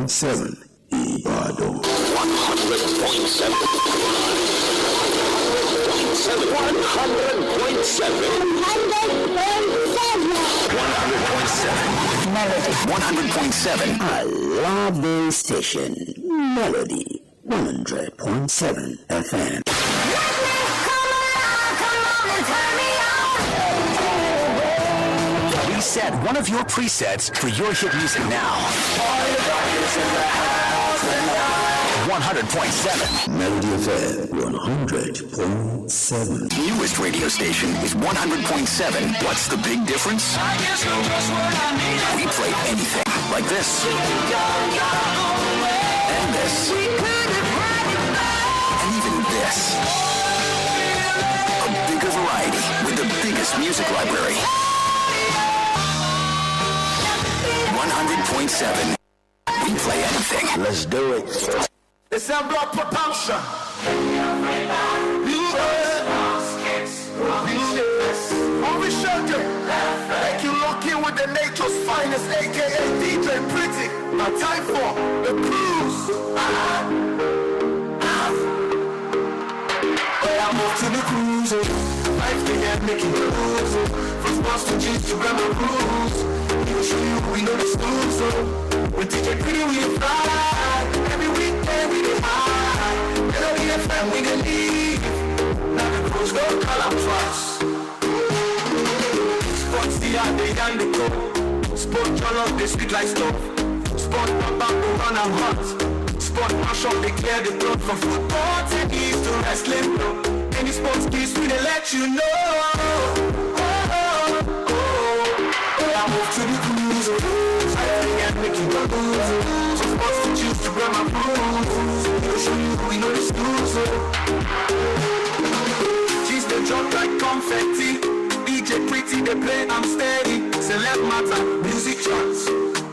100.7 Ibadan. 100.7. 100.7 Melody. 100.7 I love this station. Melody 100.7 FM. Reset one of your presets for your hit music now. 100.7 Melody FM 100.7. Newest radio station is 100.7. What's the big difference? We play anything like this and this and even this. A bigger variety with the biggest music library. 100.7. We play anything. Let's do it. It's a block propulsion. Only shelter. Make you lock in with the nature's finest, aka DJ Pretty. Now time for the cruise. Well, I move to the cruise. 5 a.m. making the moves. From Boston to G to grab my cruise. Usually we know the schools. With DJ Pretty we fly. Every weekend we do high. Melody FM we can leave. Now the cruise go call up twice. Sports the art they and the go. Sport turn up they speak like stove. Sport pop up go run and hot. Sport mash up they clear the throat. From football tennis to wrestling. Any sports kids we they let you know. I move to the cruise. I think making the moves. So supposed to choose to grab my blues. We'll show you who we know the schools. She's the drop like confetti. DJ Pretty, they play, I'm steady. Select matter, music charts.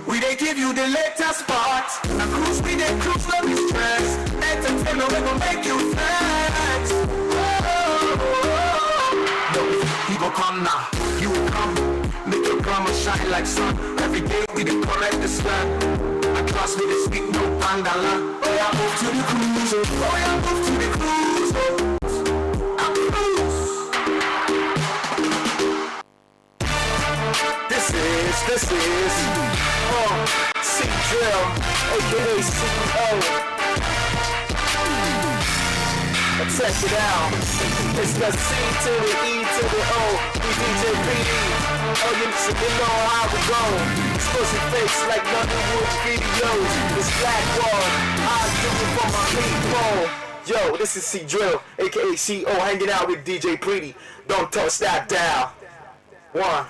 We they give you the latest parts. Now cruise, we they cruise, no distress. Entertainment, we gon' make you flex. No, he gon' come now, you will come. Make your grammar shine like sun. Every day we dey correct the slang. And class we dey speak no bandala. Oh yeah, move to the cruise. Oh yeah, move to the cruise. I cruise. This is C-Drill, aka CEO. Check it out. It's the C to the E to the O. We DJ PD. Oh, you know how we go. Explosive face like Underwood videos. This black wall, I do it for my people. Yo, this is C-Drill, aka CO, hanging out with DJ Pretty. Don't touch that dial. One.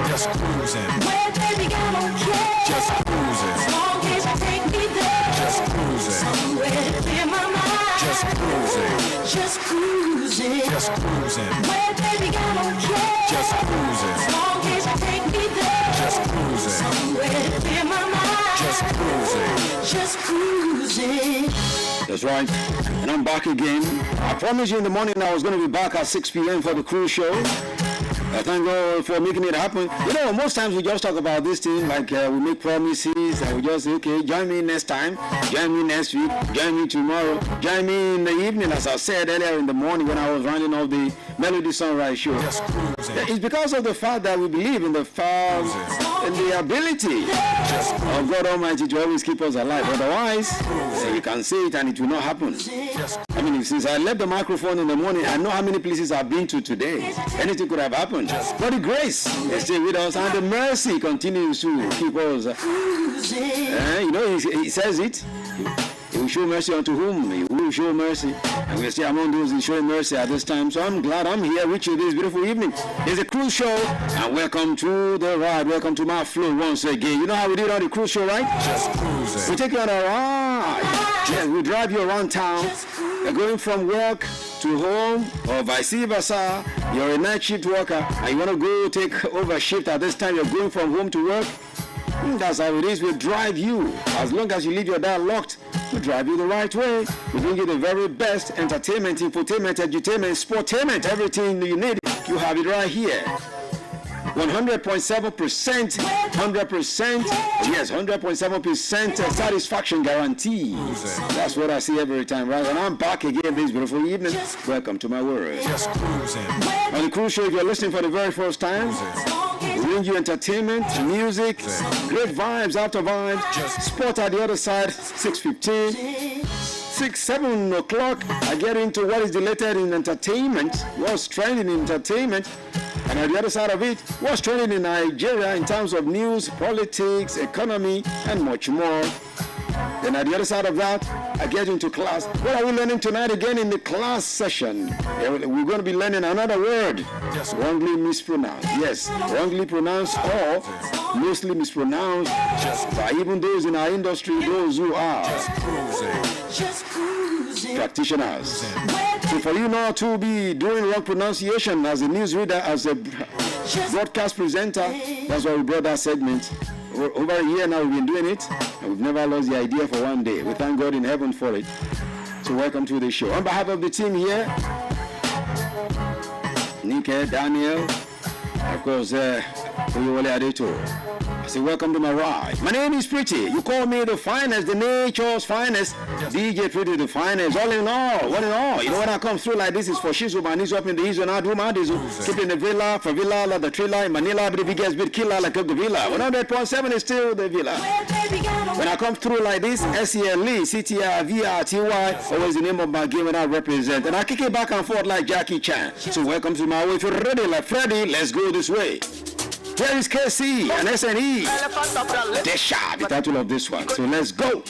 Just cruising. Well, baby, I don't care. Just cruising. As long as you take me there. Just cruising. Somewhere to clear my mind. Just cruising. Just cruising. Just cruising. Well, baby, I don't care. Just cruising. As long as you take me there. Just cruising. Somewhere to clear my mind. Just cruising. Just cruising. That's right. And I'm back again. I promised you in the morning I was going to be back at 6 p.m. for the cruise show. I thank God for making it happen. You know, most times we just talk about this thing, like we make promises and we just say, okay, join me next time, join me next week, join me tomorrow, join me in the evening, as I said earlier in the morning when I was rounding off the Melody Sunrise show. It's because of the fact that we believe in the fact and the ability of God Almighty to always keep us alive. Otherwise, you can say it and it will not happen. I mean, since I left the microphone in the morning, I know how many places I've been to today. Anything could have happened. But the grace is still with us, and the mercy continues to keep us. You know, he says it. He will show mercy unto whom he will show mercy. And we're still among those in showing mercy at this time. So I'm glad I'm here with you this beautiful evening. There's a cruise show, and welcome to the ride. Welcome to my flow once again. You know how we did on the cruise show, right? Just cruising. We take you on a ride. Yes, we drive you around town. You're going from work to home or vice versa. You're a night shift worker and you want to go take over shift at this time. You're going from home to work. That's how it is. We drive you. As long as you leave your dial locked, we drive you the right way. We bring you the very best entertainment, infotainment, edutainment, sportainment, everything you need. You have it right here. 100.7%, 100%, yes, 100.7% satisfaction guarantee. That's what I see every time, right? And I'm back again this beautiful evening. Welcome to my world. Just cruising. On the cruise show, if you're listening for the very first time, we bring you entertainment, music, great vibes, after vibes, sport at the other side, 6:15. 7 o'clock, I get into what is the latest in entertainment, what's trending in entertainment, and at the other side of it, what's trending in Nigeria in terms of news, politics, economy, and much more. Then at the other side of that, I get into class. What are we learning tonight again in the class session? We're going to be learning another word, wrongly mispronounced. Yes, wrongly pronounced or mostly mispronounced by even those in our industry, those who are practitioners. So for you now to be doing wrong pronunciation as a newsreader, as a broadcast presenter, that's why we brought that segment. Over a year now we've been doing it, and we've never lost the idea for one day. We thank God in heaven for it. So welcome to the show. On behalf of the team here, Nike, Daniel, of course, Oyewole Adeto. I say welcome to my ride. My name is Pretty. You call me the finest, the nature's finest. DJ Pretty, the finest. All in all, one in all. You know when I come through like this is for Shizu, my knees up in the east and I do my dizzle. Keeping the villa, for villa, like the trilla in Manila, but the biggest bit killer like the villa. 100.7 is still the villa. When I come through like this, SELE, CTRVRTY, always the name of my game and I represent. And I kick it back and forth like Jackie Chan. So welcome to my way. If you're ready like Freddy, let's go this way. Here is KC and SNE. Desha, the title of this one. So let's go.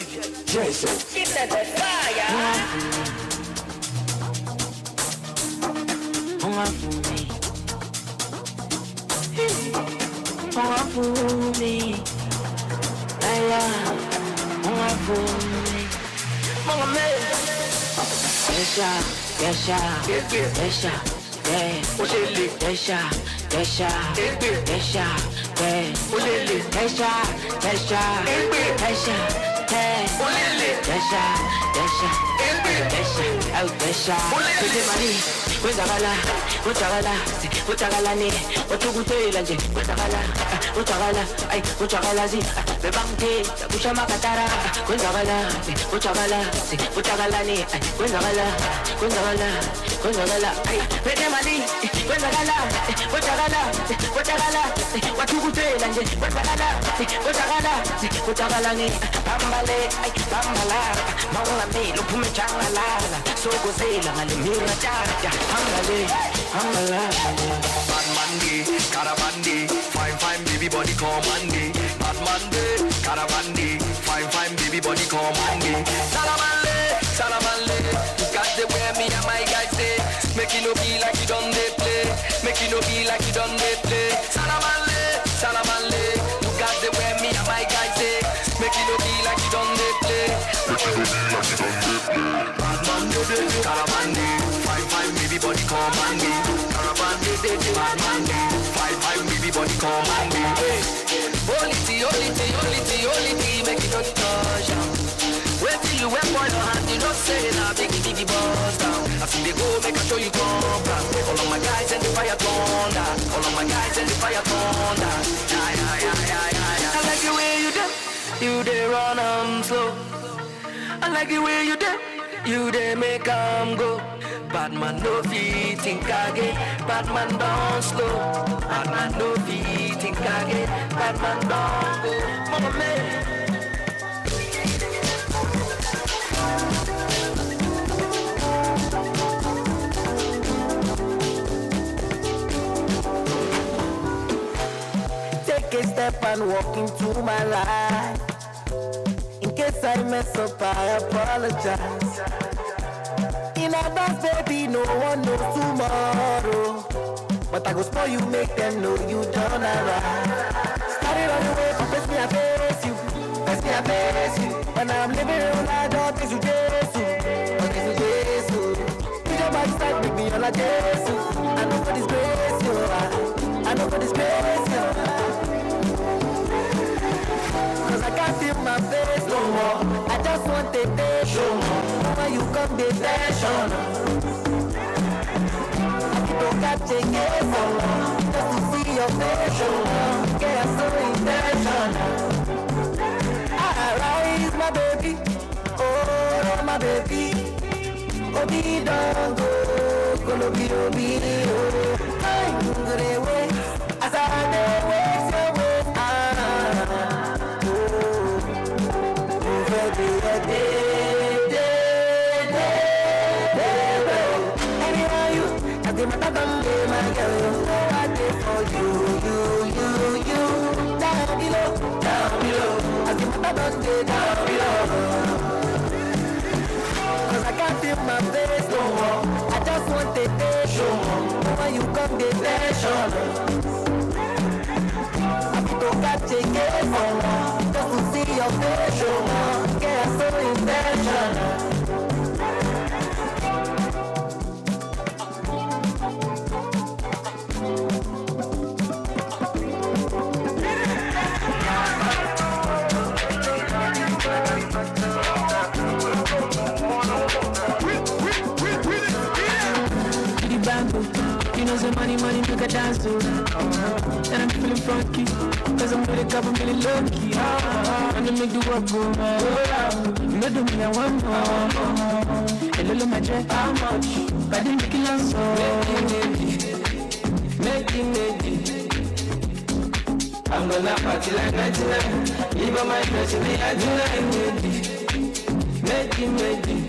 Bad Monday, Caravandi, fine baby body come Monday. Bad Monday, Caravandi, fine baby body come Monday. Salamale, you got the way me and my guys say. Make it no be like you done they play. Make it no be like you done they play. Salamale, you got the way me and my guys say. Make it no be like you done they play. Make it no be like you done they play. Bad Monday, Caravandi, fine baby body come Monday. Caravandi, bad Monday, fine baby body come Monday. Holy tea, make it not touch down. Wait till you wet boy, no hand, you don't say now, big boss down. I see they go, make a show you come back. All of my guys and the fire thunder. All of my guys and the fire thunder. I like the way you dey run slow. I like the way you dey make 'em go. Bad man no fit think again. Bad man don't slow. Bad man no fit think again. Bad man don't go. Mama man. Take a step and walk into my life. In case I mess up, I apologize. In advance, baby, no one knows tomorrow. But I go spoil you, make them know you done alright. Started on the way, but face me, I face you. Face me, I face you. When I'm living real life, don't think you backside, make me all a days. I know for this grace, you are. I know for this grace, you are. Cause I can't feel my face no more. I just want the taste no more. When you come, the tension. I don't got to get so long. Just to see your face so long. Get so intentional. Rise, my baby. Oh, my baby. Obi don't go. Gonna be Obi. I'm gonna wait. As I wait your way. Anyhow you, as the matter done day, my girl, I did for you. Down below, as the matter done day, down below. Cause I can't feel my face no more. I just want the tension. When you come, the tension. Don't got to get so long. Just to see your face so long. Get so intentional. You know some money make a dance to. And I'm feeling funky, cause I'm really cup, I'm really lucky. And I make the work go round. You know do me I want more. A little my dress, how much? But I didn't make it last so. Make it. I'm gonna party like 99. Leave on my dress in the tonight. Make it.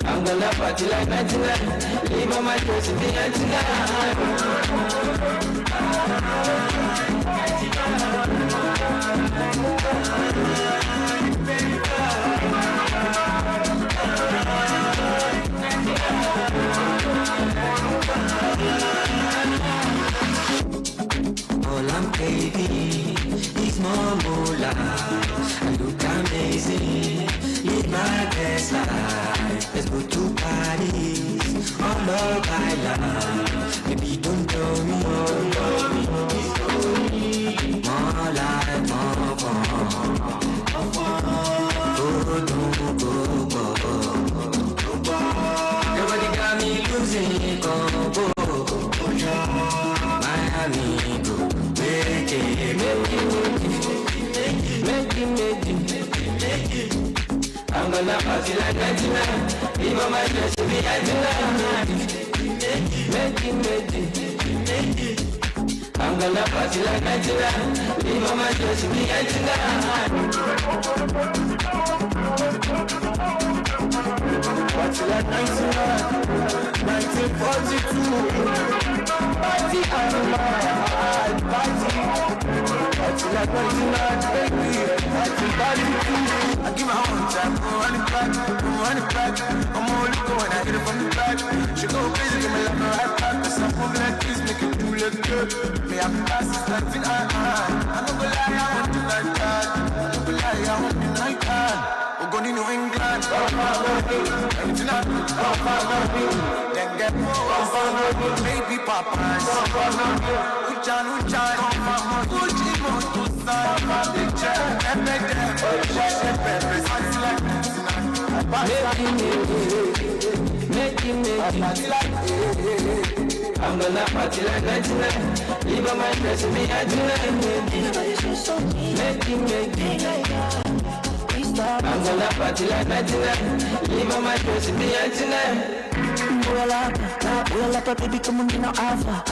I'm gonna party like 99. Leave on my dress in the all I'm craving is more moolah. I look amazing, live my best life. Let's go to Paris, all over island. Baby, don't tell me, more life, more fun. Nobody got me losing control. Miami, go make it. I'm gonna party like 99. Leave on my dress in the Make it. I'm gonna party like 99. Leave on my dress in the Party like 99, 1942. Party animal, party like 99, baby. Party 42. I give my own time, run it back. I'm only going, I get it from the back. She go crazy, give me love right back. Cause I'm moving like this, make it do look good. Me, I'm past 19, I don't go lie, I want you like that. I don't go lie, I want you like that. We're going to New England, everything I do, then get more, maybe Popeyes. Uchan, Uchi, Motusan, big chair, and make them, I'm gonna party like 99. Leave on my dress in the Make it. I'm gonna party like 99. Leave on my dress in the Well up, baby, come on, get no alpha.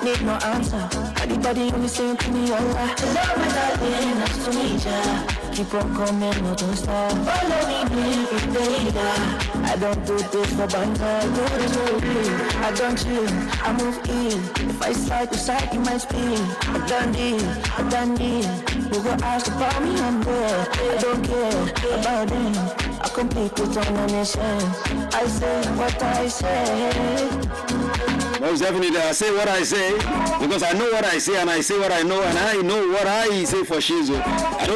Need no answer. Everybody only saying to me, alright. Hello, my darling, nice to meet ya. Keep on coming, no don't stop. Follow me every day. I don't do this for banter, I do this for real. I don't chill, I move in. If I side to side, you might spin. I done deal. You go ask about me, I'm there. I don't care about them. I compete with all nations. I say what I say. Most definitely, I say what I say because I know what I say and I say what I know and I know what I say for Shizo. I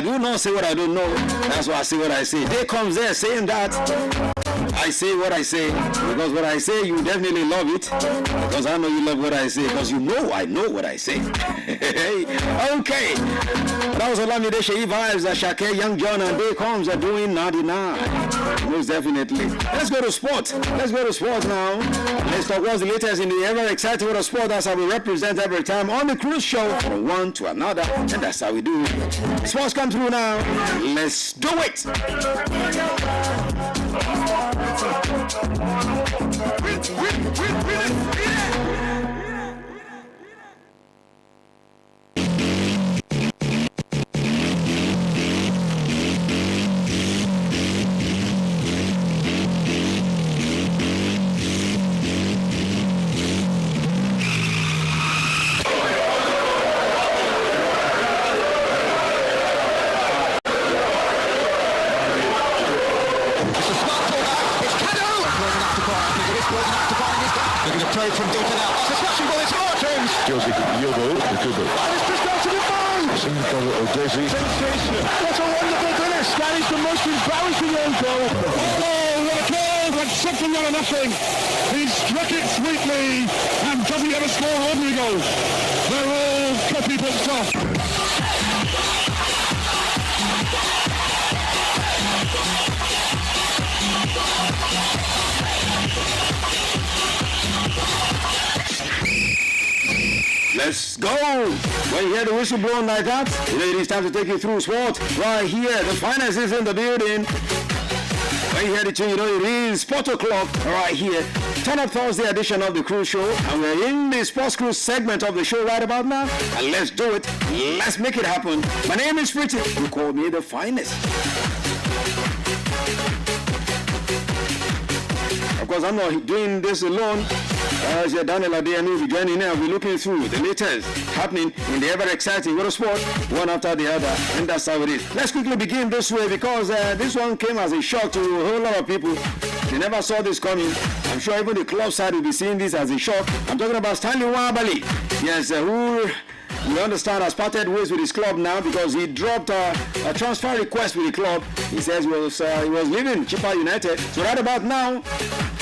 do not say what I don't know. That's why I say what I say. There comes there saying that. I say what I say because what I say you definitely love it because I know you love what I say because you know I know what I say. Okay, that was Olamide Sheyi Vibes, Shake, Young John, and Day Combs are doing 99. Most definitely. Let's go to sport. Let's go to sport now. Let's talk what's the latest in the ever exciting world of sport. That's how we represent every time on the cruise show from one to another, and that's how we do it. Sports come through now. Let's do it. From deep and out. It's a smashing ball, it's Martins! Joseph Yobo, And it's just out to the ball! What a wonderful finish! That is the most embarrassing own goal. Oh, what a goal! That's something out of nothing. He struck it sweetly. And does he ever score ordinary goals? They're all copybooks off. Let's go! When you hear the whistle blown like that, you know it is time to take you through sport. Right here, the finance is in the building. When you hear the tune, you know it is Sport O'Clock right here. Turn up Thursday edition of the Cruise Show. And we're in the Sports Cruise segment of the show right about now. And let's do it. Let's make it happen. My name is Pretty. You call me the finest. Of course, I'm not doing this alone. As Daniel Adeyemi will be joining now, we're looking through the latest happening in the ever-exciting world of sport, one after the other, and that's how it is. Let's quickly begin this way because this one came as a shock to a whole lot of people. They never saw this coming. I'm sure even the club side will be seeing this as a shock. I'm talking about Stanley Nwabali. Yes, who we understand has parted ways with his club now because he dropped a transfer request with the club. He says he was leaving Chippa United. So right about now,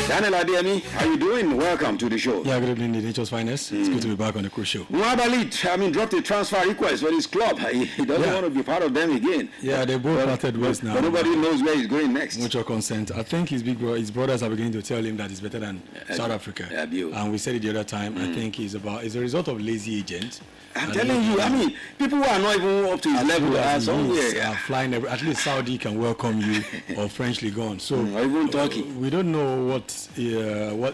Daniel Adeyemi, how you doing? Welcome to the show. Yeah, good evening, the Nature's Finest. It's good to be back on the cruise show. Nwabali, dropped a transfer request for his club. He doesn't want to be part of them again. Yeah, they both parted ways now. But nobody knows where he's going next. Mutual consent. I think his brothers are beginning to tell him that he's better than South Africa. And we said it the other time. I think it's a result of lazy agents. I'm telling you, I mean, people who are not even up to his level are somewhere. Flying at least Saudi can welcome you or French League on. So or even Turkey. We don't know what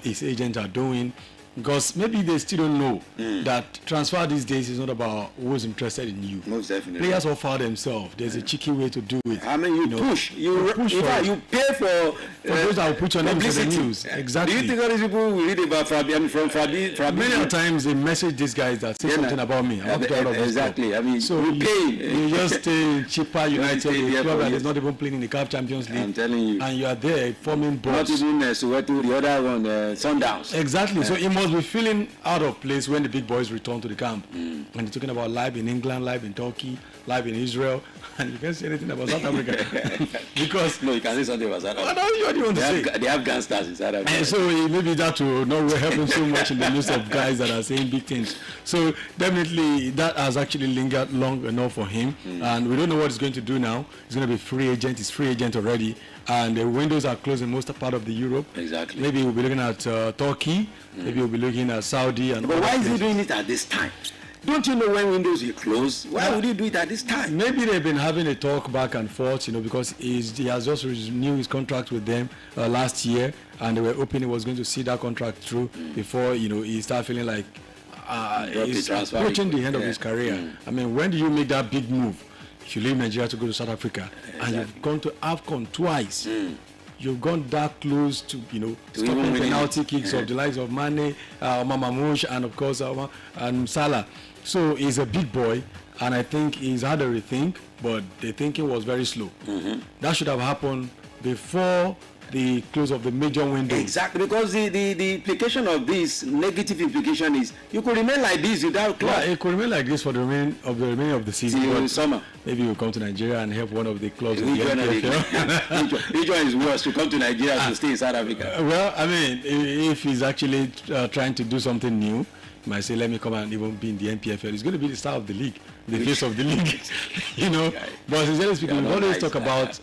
his agents are doing. Because maybe they still don't know that transfer these days is not about who's interested in you. Most definitely. Players offer themselves. There's a cheeky way to do it. I mean, you push. You pay for those that will put your name in the news. Exactly. Do you think all these people will read about Fabi? Many times they message these guys that say something about me. Exactly. I mean, so you just stay cheaper United, a club that is not even playing in the CAF Champions League. I'm telling you. And you are there forming bonds. Not even Soweto, the other one, Sundowns. Exactly. So it must be feeling out of place when the big boys return to the camp. And they're talking about live in England, live in Turkey, live in Israel, and you can't say anything about South Africa. Because no, you can say something about South Africa. What do you want to say? They have gangsters in South Africa. And so maybe that will not help him so much in the list of guys that are saying big things. So definitely that has actually lingered long enough for him. And we don't know what he's going to do now. He's going to be free agent. He's free agent already. And the windows are closed in most part of the Europe. Exactly. Maybe we'll be looking at Turkey. Maybe we'll be looking at Saudi. And but why is he doing it at this time? Don't you know when windows will close? Why would he do it at this time? Maybe they've been having a talk back and forth, because he has just renewed his contract with them last year, and they were hoping he was going to see that contract through before, he started feeling like he's approaching the end of his career. I mean, when do you make that big move? If you leave Nigeria to go to South Africa, and you've gone to AFCON twice, you've gone that close to, stopping penalty kicks of the likes of Mane, Mamamouche, and of course, and Salah. So he's a big boy, and I think he's had a rethink, but the thinking was very slow. That should have happened before the close of the major window. Exactly, because the implication of this negative implication is you could remain like this without club. Yeah, it could remain like this for the remaining of the season. Till but summer. Maybe we'll come to Nigeria and help one of the clubs in Which the one, NPFL. which one is worse, to come to Nigeria to stay in South Africa? Well, I mean, if he's actually trying to do something new, he might say, let me come and even be in the NPFL. It's going to be the star of the league, the face of the league, you know. But sincerely speaking, we always talk about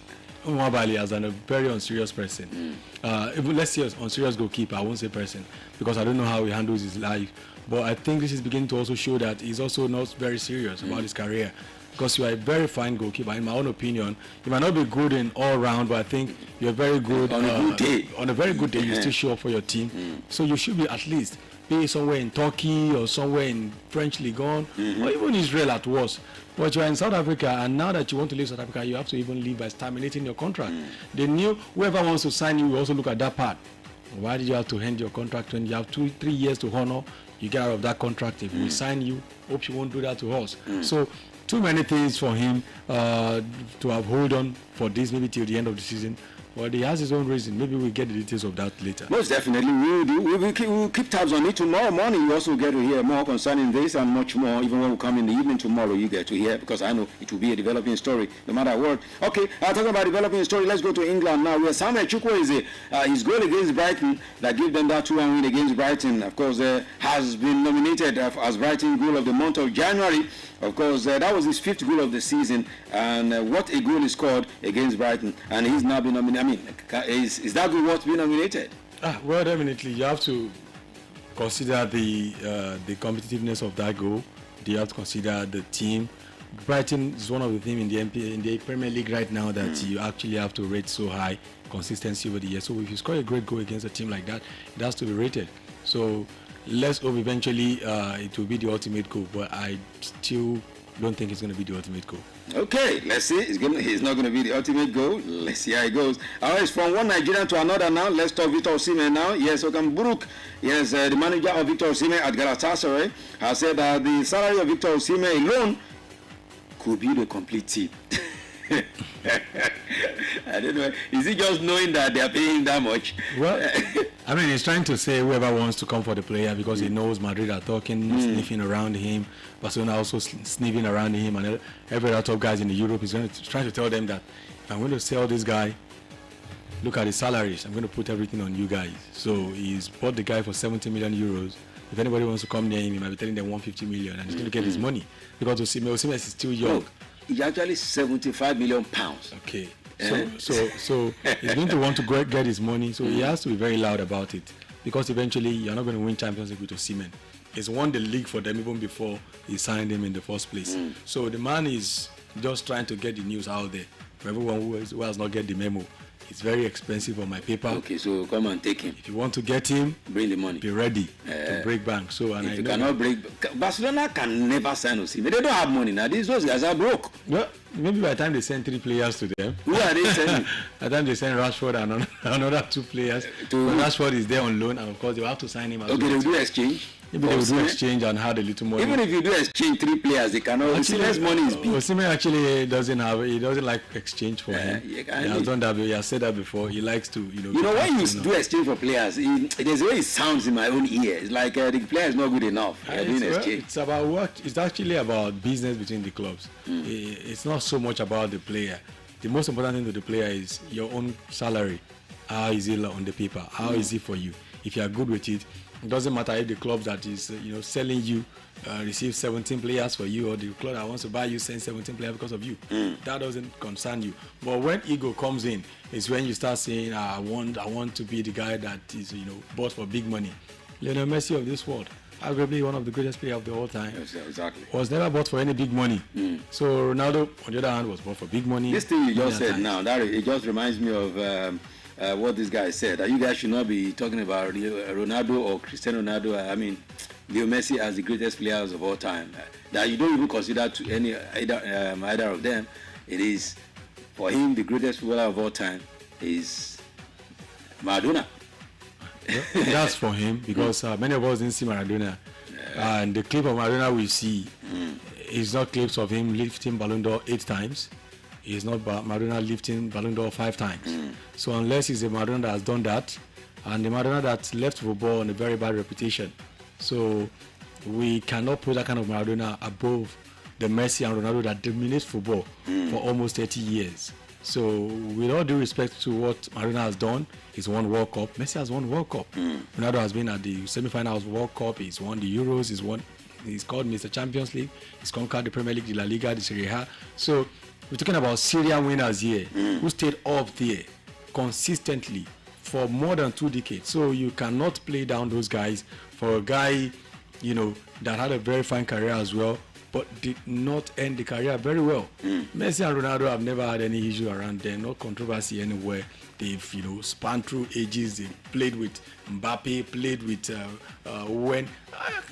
Umar Bali as a very unserious person. Even let's say unserious goalkeeper, I won't say person, because I don't know how he handles his life. But I think this is beginning to also show that he's also not very serious about his career. Because you are a very fine goalkeeper, in my own opinion. You might not be good in all round, but I think you're very good on a good day. On a very good day, you still show up for your team. So you should be at least be somewhere in Turkey or somewhere in French Ligue 1 or even Israel at worst. But you are in South Africa, and now that you want to leave South Africa, you have to even leave by terminating your contract. They knew whoever wants to sign you will also look at that part. Why did you have to end your contract when you have 2-3 years to honor? You get out of that contract. If we sign you, hope you won't do that to us. So too many things for him to have hold on for this, maybe till the end of the season. But he has his own reason. Maybe we'll get the details of that later. Most definitely, we'll keep tabs on it. Tomorrow morning, you also get to hear more concerning this and much more. Even when we come in the evening tomorrow, you get to hear, because I know it will be a developing story, no matter what. Okay, talking about developing story, let's go to England now, where Samuel Chukwueze, his goal against Brighton, that gave them that 2-1 win against Brighton, of course, has been nominated as Brighton goal of the month of January. Of course, that was his 5th goal of the season, and what a goal he scored against Brighton, and he's now been nominated. I mean, is that goal worth being nominated? Well, definitely, you have to consider the competitiveness of that goal. You have to consider the team. Brighton is one of the teams in the Premier League right now that you actually have to rate so high, consistency over the years. So if you score a great goal against a team like that, it has to be rated. So let's hope eventually it will be the ultimate goal, but I still don't think it's going to be the ultimate goal. Okay, let's see. He's not going to be the ultimate goal. Let's see how it goes. All right, from one Nigerian to another now. Let's talk Victor Osimhen now. Yes, Okan Buruk, yes, the manager of Victor Osimhen at Galatasaray, has said that the salary of Victor Osimhen alone could be the complete team. I don't know. Is he just knowing that they are paying that much? Well, I mean, he's trying to say whoever wants to come for the player, because he knows Madrid are talking, sniffing around him. Barcelona also sniffing around him, and every other top guys in the Europe is going to try to tell them that if I'm going to sell this guy, look at his salaries. I'm going to put everything on you guys. So he's bought the guy for 70 million euros. If anybody wants to come near him, he might be telling them 150 million, and he's going to get his money, because Osimhen is still young. It's actually 75 million pounds. Okay. So he's going to want to get his money, so he has to be very loud about it, because eventually you're not going to win Champions League with Osimhen. He's won the league for them even before he signed him in the first place. So the man is just trying to get the news out there for everyone who has not get the memo. It's very expensive on my paper. Okay, so come and take him. If you want to get him, bring the money. Be ready to break bank. So, and if I you know cannot break, Barcelona can never sign Osimhen. They don't have money now. Those guys are broke. Well, maybe by the time they send 3 players to them. Who are they sending? By the time they send Rashford and another 2 players. Rashford is there on loan, and of course they will have to sign him as okay, well. they'll do exchange. Maybe they will do exchange and have a little more. Even if you do exchange 3 players, they cannot. Osimhen's money is big. Osimhen actually doesn't like exchange for him. He has done that. He has said that before. He likes to, You know, when you do exchange for players, there's a way it sounds in my own ear. It's like the player is not good enough. It's about what? It's actually about business between the clubs. It's not so much about the player. The most important thing to the player is your own salary. How is it on the paper? How is it for you? If you are good with it, it doesn't matter if the club that is selling you receives 17 players for you, or the club that wants to buy you sends 17 players because of you. That doesn't concern you. But when ego comes in, is when you start saying, I want to be the guy that is bought for big money. Lionel Messi of this world, arguably one of the greatest players of the whole time, exactly, was never bought for any big money. So Ronaldo, on the other hand, was bought for big money. This thing you just said now, that it just reminds me of what this guy said, that you guys should not be talking about Ronaldo or Cristiano Ronaldo, I mean Leo Messi, as the greatest players of all time. That you don't even consider either of them. It is, for him, the greatest footballer of all time is Maradona. That's for him, because many of us didn't see Maradona. And the clip of Maradona we see is not clips of him lifting Ballon d'Or 8 times. It's not Maradona lifting Ballon d'Or 5 times. So unless he's a Maradona that has done that, and the Maradona that left football on a very bad reputation. So we cannot put that kind of Maradona above the Messi and Ronaldo that dominate football for almost 30 years. So with all due respect to what Maradona has done, he's won World Cup. Messi has won World Cup. Ronaldo has been at the semi-finals of World Cup. He's won the Euros. He's called Mr. Champions League. He's conquered the Premier League, the La Liga, the Serie A. So we're talking about Syria winners here who stayed up there consistently for more than 2 decades. So you cannot play down those guys for a guy, you know, that had a very fine career as well, but did not end the career very well. Messi and Ronaldo have never had any issue around there, no controversy anywhere. They've, you know, spanned through ages. They played with Mbappe, played with when.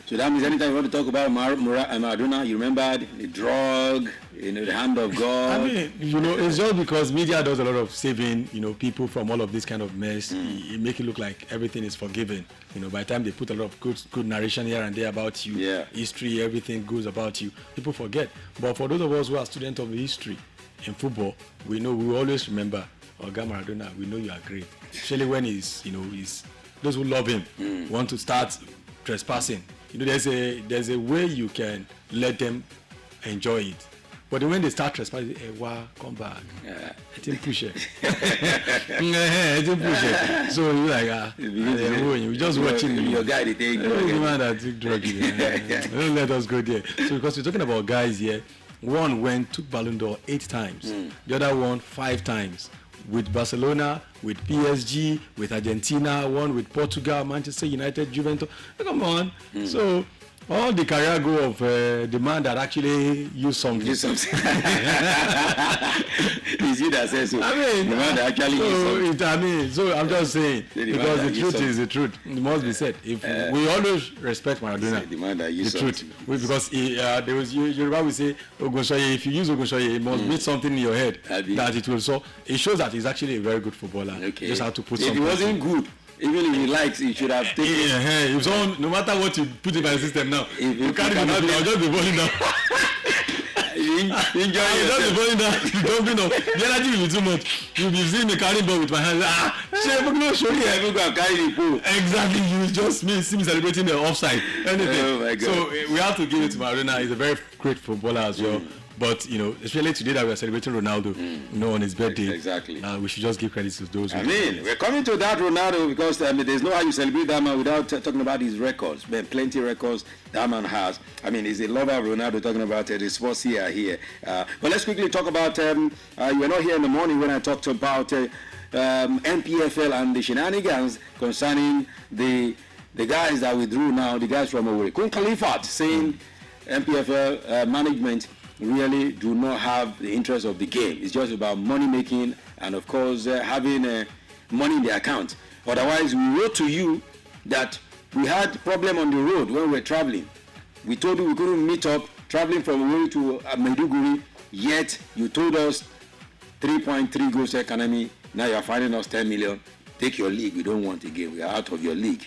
So that means anytime you want to talk about Maradona, you remember the drug, you know, the hand of God. I mean, you know, it's just because media does a lot of saving, you know, people from all of this kind of mess. It make it look like everything is forgiven. You know, by the time they put a lot of good narration here and there about you, history, everything goes about you, people forget. But for those of us who are students of history in football, we know, we always remember, Oga Maradona, we know you are great. Especially when he's, you know, those who love him want to start trespassing. You know, there's a way you can let them enjoy it. But when they start trespassing, come back. I didn't push it. I didn't push it. So you're like, we're just watching your guy, they take drug. The man that took drug. Don't let us go there. So because we're talking about guys here, one took Ballon d'Or 8 times. The other one 5 times. With Barcelona, with PSG, with Argentina, one with Portugal, Manchester United, Juventus. Come on. So all the career go of the man that actually used something. It's you that says so. I mean, the man that actually used something. So I'm just saying, because the truth something. is the truth. It must be said. If we always respect Maradona, the man that used the truth. Because there was Yoruba will say, Ogunshoye, if you use Ogunshoye, it must meet something in your head that it will. So it shows that he's actually a very good footballer. Okay. Just have to put if something. He wasn't good, even if he likes, he should have taken it. If someone, no matter what you put in my system now, you can't even have it. I'll just be falling down. Enjoy I'll just be falling down. Jumping up. The energy will be too much. You'll be seeing me carrying ball with my hands. Show you. I go and carry the pool. Exactly. You just see me celebrating the offside. Anything. Oh my God. So we have to give it to Maradona. He's a very great footballer as well. But, you know, especially today that we are celebrating Ronaldo, you know, on his birthday. Exactly. We should just give credit to those. I mean, we're coming to that Ronaldo because there's no how you celebrate that man without talking about his records. Man, plenty of records that man has. I mean, he's a lover of Ronaldo, talking about the sports here. But let's quickly talk about, you were not here in the morning when I talked about NPFL and the shenanigans concerning the guys that withdrew now, the guys from Owerri. Kun Khalifat saying NPFL management really do not have the interest of the game. It's just about money making and of course having money in the account. Otherwise, we wrote to you that we had problem on the road when we were traveling. We told you we couldn't meet up traveling from Owerri to Maiduguri, yet you told us 3.3 goals economy. Now you are finding us 10 million. Take your league. We don't want again. We are out of your league.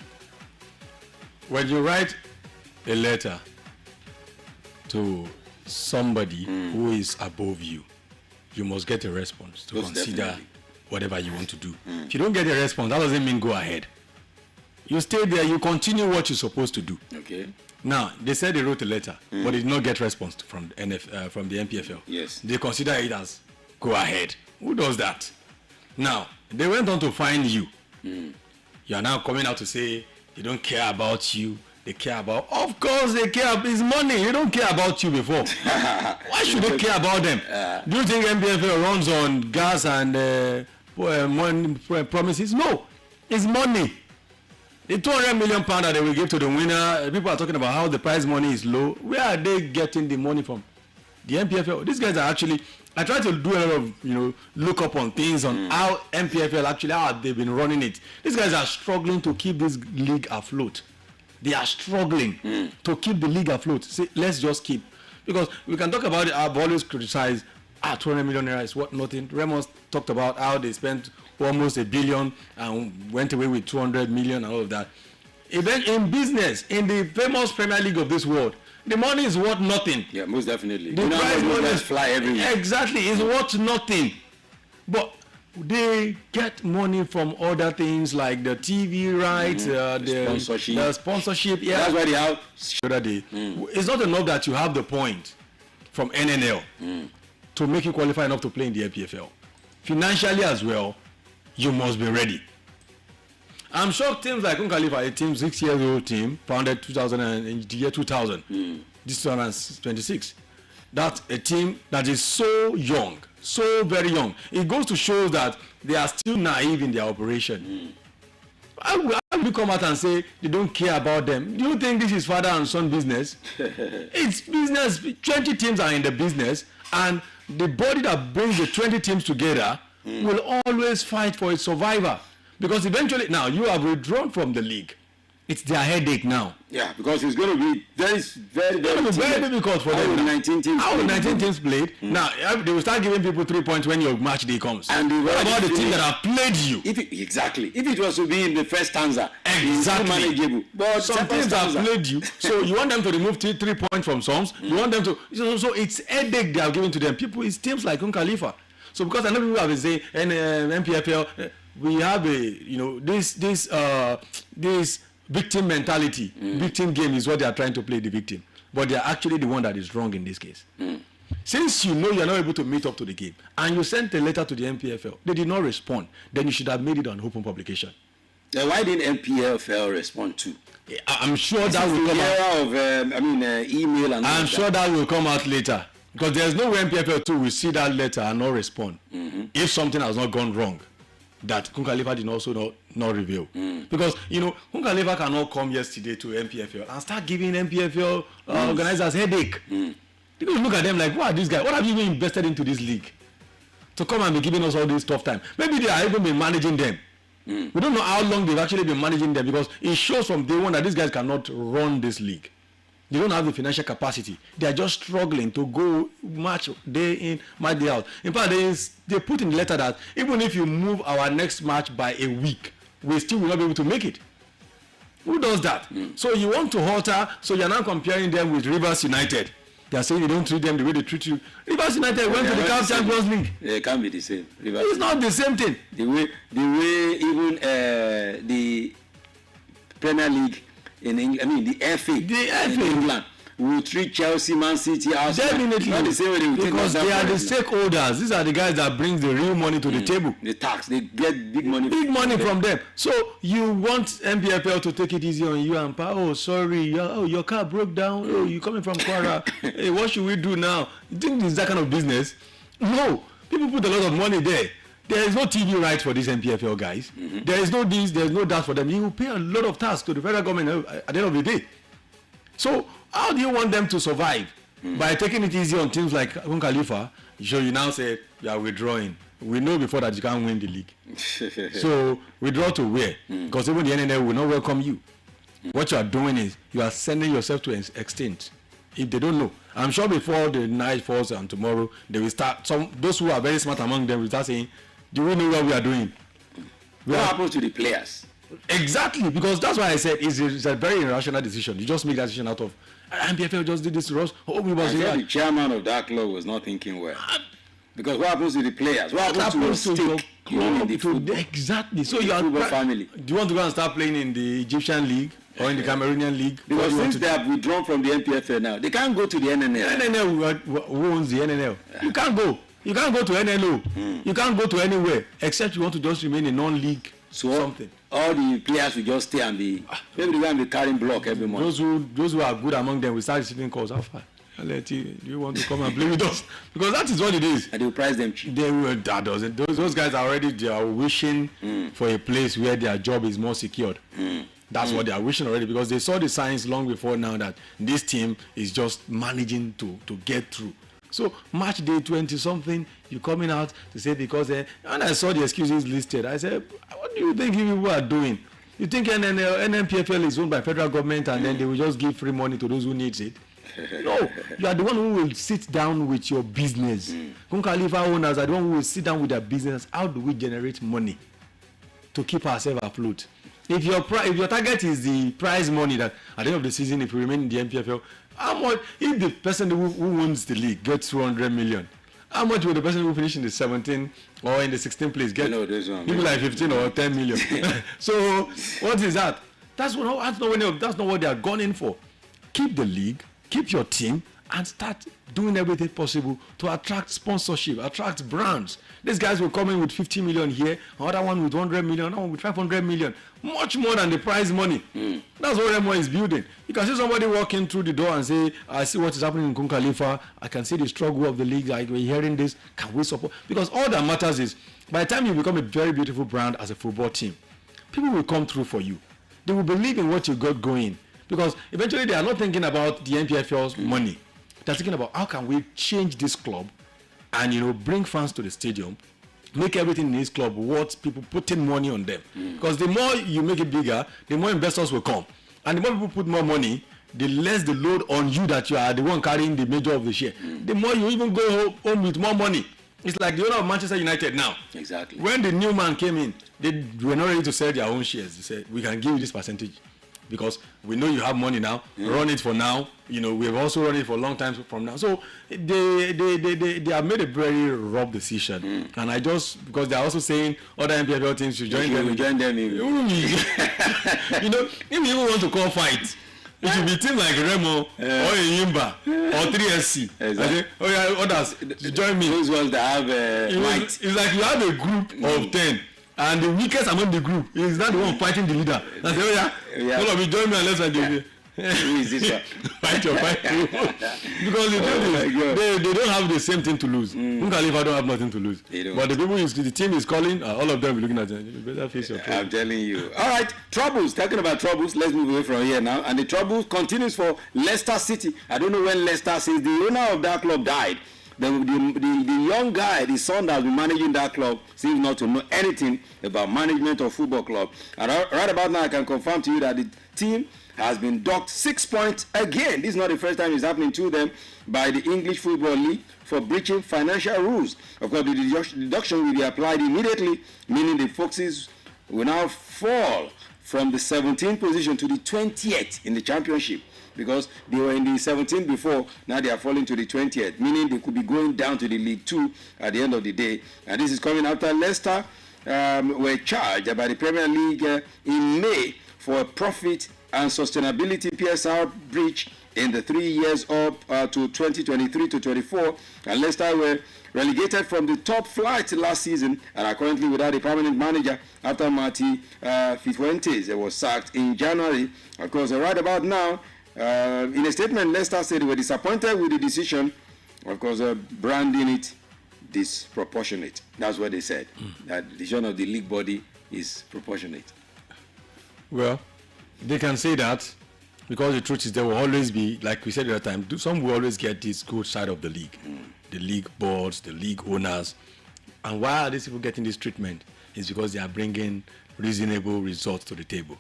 When you write a letter to somebody who is above you, you must get a response to consider whatever you want to do. If you don't get a response, that doesn't mean go ahead. You stay there, you continue what you're supposed to do. Okay. Now, they said they wrote a letter, but they did not get response from the NPFL. Yes. They consider it as go ahead. Who does that? Now, they went on to find you. You are now coming out to say they don't care about you. They care about, of course they care. It's money. They don't care about you before. Why should they care about them? Do you think NPFL runs on gas and promises? No, it's money. The 200 million pound that they will give to the winner. People are talking about how the prize money is low. Where are they getting the money from? The NPFL. These guys are actually. I try to do a lot of, look up on things on how NPFL actually, how they've been running it. These guys are struggling to keep this league afloat. They are struggling to keep the league afloat. Say, let's just keep. Because we can talk about it, I've always criticized, 200 million naira is what nothing. Ramos talked about how they spent almost $1 billion and went away with 200 million and all of that. Even in business, in the famous Premier League of this world, the money is worth nothing. Yeah, most definitely. The prize money fly everywhere. Exactly, it's worth nothing. But they get money from other things like the TV rights, the sponsorship. Yeah, that's why they have. It's not enough that you have the point from NNL to make you qualify enough to play in the NPFL. Financially as well, you must be ready. I'm sure teams like Khalifa, a team 6-year-old team, founded in the year 2000, this 2026. That's a team that is so young, so very young. It goes to show that they are still naive in their operation. How will you come out and say they don't care about them? Do you think this is father and son business? It's business. 20 teams are in the business, and the body that brings the 20 teams together will always fight for its survival. Because eventually, now you have withdrawn from the league. It's their headache now. Yeah, because it's going to be very difficult for them. 19 teams. How 19 teams played? Now they will start giving people 3 points when your match day comes. And what about the team that have played you? If it was to be in the first stanza, exactly. Manageable. But some teams have played you, so you want them to remove 3 points from some. You want them to. So it's headache they are giving to them. People, it's teams like Khalifa. So because I know people have been saying NPFL, we have this victim mentality. Victim game is what they are trying to play, the victim, but they are actually the one that is wrong in this case. Since you know you are not able to meet up to the game and you sent a letter to the NPFL, they did not respond, then you should have made it on open publication. Why didn't NPFL respond to? I'm sure that will come out. Email and I'm sure that will come out later, because there's no way NPFL too will see that letter and not respond if something has not gone wrong that Khalifa did also not reveal. Because Khalifa cannot come yesterday to NPFL and start giving NPFL organizers headache. People look at them like, what are these guys? What have you been invested into this league to come and be giving us all this tough time? Maybe they are even been managing them. We don't know how long they've actually been managing them, because it shows from day one that these guys cannot run this league. They don't have the financial capacity. They are just struggling to go match day in, match day out. In fact, they put in the letter that even if you move our next match by a week, we still will not be able to make it. Who does that? So you want to halter, so you're now comparing them with Rivers United. They are saying you don't treat them the way they treat you. Rivers United went to the CAF Champions League. It can't be the same. It's not the same thing. The way even the Premier League in England, the FA in England will treat Chelsea, Man City, Arsenal. Definitely. Not the same way they will because they are the stakeholders. These are the guys that bring the real money to the table. The tax, they get big money. Big money from them. So you want NPFL to take it easy on you and oh sorry, your car broke down. Oh, you coming from Kwara? Hey, what should we do now? You think it's that kind of business? No. People put a lot of money there. There is no TV rights for these NPFL guys. There is no this, there is no that for them. You will pay a lot of tax to the federal government at the end of the day. So how do you want them to survive? By taking it easy on teams like Khalifa, so you now say you are withdrawing. We know before that you can't win the league. So withdraw to where? Because even the NNL will not welcome you. What you are doing is you are sending yourself to extinct. If they don't know, I'm sure before the night falls and tomorrow they will start. Those who are very smart among them will start saying, do we know what we are doing? What happens to the players? Exactly, because that's why I said it's a very irrational decision. You just make that decision out of NPFL just did this to us. The chairman of that club was not thinking well. Because what happens to the players? What happens to your club? Exactly. So you are family. Do you want to go and start playing in the Egyptian league or in the Cameroonian league? Because since they have withdrawn from the NPFL now, they can't go to the NNL. NNL who owns the NNL? You can't go. You can't go to NLO. You can't go to anywhere except you want to just remain in non-league. So something. All the players will just stay and be maybe they will be carrying block every month. Those who are good among them will start receiving calls. How far? Do you want to come and play with us? Because that is what it is. And they will price them cheap. That doesn't. Those guys are already they are wishing for a place where their job is more secured. That's what they are wishing already, because they saw the signs long before now that this team is just managing to get through. So match day 20 something, you coming out to say because and I saw the excuses listed. I said, what do you think you people are doing? You think NPFL is owned by federal government and then they will just give free money to those who needs it? No, you are the one who will sit down with your business. Khalifa owners are the one who will sit down with their business. How do we generate money to keep ourselves afloat? If your target is the prize money that at the end of the season, if you remain in the NPFL, how much if the person who owns the league gets 200 million How much will the person who finish in the 17th or in the 16th place get? No, there's one. Maybe like 15 or 10 million. So what is that? That's not what they are gone in for. Keep the league, keep your team, and start doing everything possible to attract sponsorship, attract brands. These guys will come in with 50 million here, another one with 100 million, another one with 500 million, much more than the prize money. That's what Remo is building. You can see somebody walking through the door and say, I see what is happening in Kun Khalifa, I can see the struggle of the league, like we're hearing this, can we support? Because all that matters is, by the time you become a very beautiful brand as a football team, people will come through for you. They will believe in what you got going. Because eventually they are not thinking about the NPFL's money. They're thinking about how can we change this club and bring fans to the stadium, make everything in this club worth people putting money on them. Because the more you make it bigger, the more investors will come. And the more people put more money, the less the load on you that you are the one carrying the major of the share. The more you even go home with more money. It's like the owner of Manchester United now. Exactly. When the new man came in, they were not ready to sell their own shares. They said, we can give you this percentage. Because we know you have money now, run it for now. We have also run it for a long time from now. So they have made a very rough decision. And because they are also saying other MPFL teams should join them. Join them. If you even want to call fight, it should be teams like Remo or Yimba or 3SC. Exactly. Oh yeah, others join me. Those ones that have might. It's like you have a group of 10. And the weakest among the group is not the one fighting the leader. I say, all of you join me unless I give you. Who is this one? Fight. Because the they don't have the same thing to lose. Khalifa don't have nothing to lose. But the team is calling, all of them will be looking at them. You better face your trouble. I'm telling you. All right, troubles. Talking about troubles, let's move away from here now. And the trouble continues for Leicester City. I don't know when Leicester, since the owner of that club died, the young guy, the son that has been managing that club, seems not to know anything about management of football club. And right about now, I can confirm to you that the team has been docked 6 points again. This is not the first time it's happening to them by the English Football League for breaching financial rules. Of course, the deduction will be applied immediately, meaning the Foxes will now fall from the 17th position to the 20th in the championship. Because they were in the 17th before, now they are falling to the 20th, meaning they could be going down to the League 2 at the end of the day. And this is coming after Leicester were charged by the Premier League in May for a profit and sustainability PSR breach in the 3 years up to 2023 to 24. And Leicester were relegated from the top flight last season and are currently without a permanent manager after Marti Cifuentes was sacked in January. Of course, right about now, in a statement, Leicester said they were disappointed with the decision, of course, branding it disproportionate. That's what they said. That the decision of the league body is proportionate. Well, they can say that because the truth is there will always be, like we said at the time, some will always get this good side of the league. The league boards, the league owners. And why are these people getting this treatment? It's because they are bringing reasonable results to the table.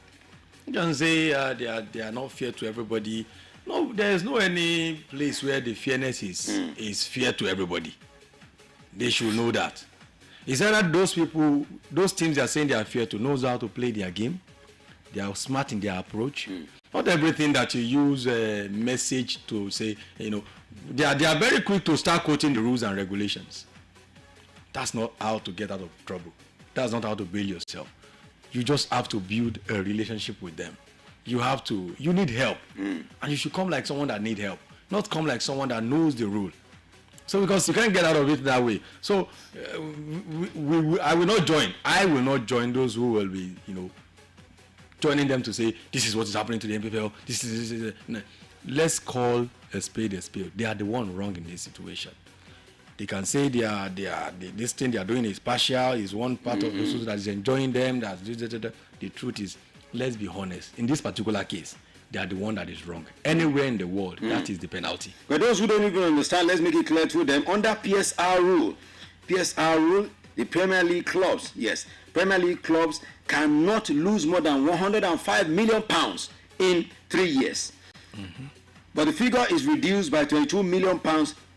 You can say they are not fair to everybody. No, there is no any place where the fairness is fair to everybody. They should know that. It's either those people, those teams that are saying they are fair to knows how to play their game. They are smart in their approach. Not everything that you use a message to say, they are very quick to start quoting the rules and regulations. That's not how to get out of trouble. That's not how to bail yourself. You just have to build a relationship with them. You need help. And you should come like someone that needs help, not come like someone that knows the rule. So because you can't get out of it that way. So I will not join. I will not join those who will be, joining them to say, this is what is happening to the MPFL. This is. No. Let's call a spade a spade. They are the one wrong in this situation. They can say this thing they are doing is partial, is one part of the society that is enjoying them. The truth is, let's be honest. In this particular case, they are the one that is wrong. Anywhere in the world, that is the penalty. But those who don't even understand, let's make it clear to them. Under PSR rule, the Premier League clubs, Premier League clubs cannot lose more than £105 million in 3 years. But the figure is reduced by £22 million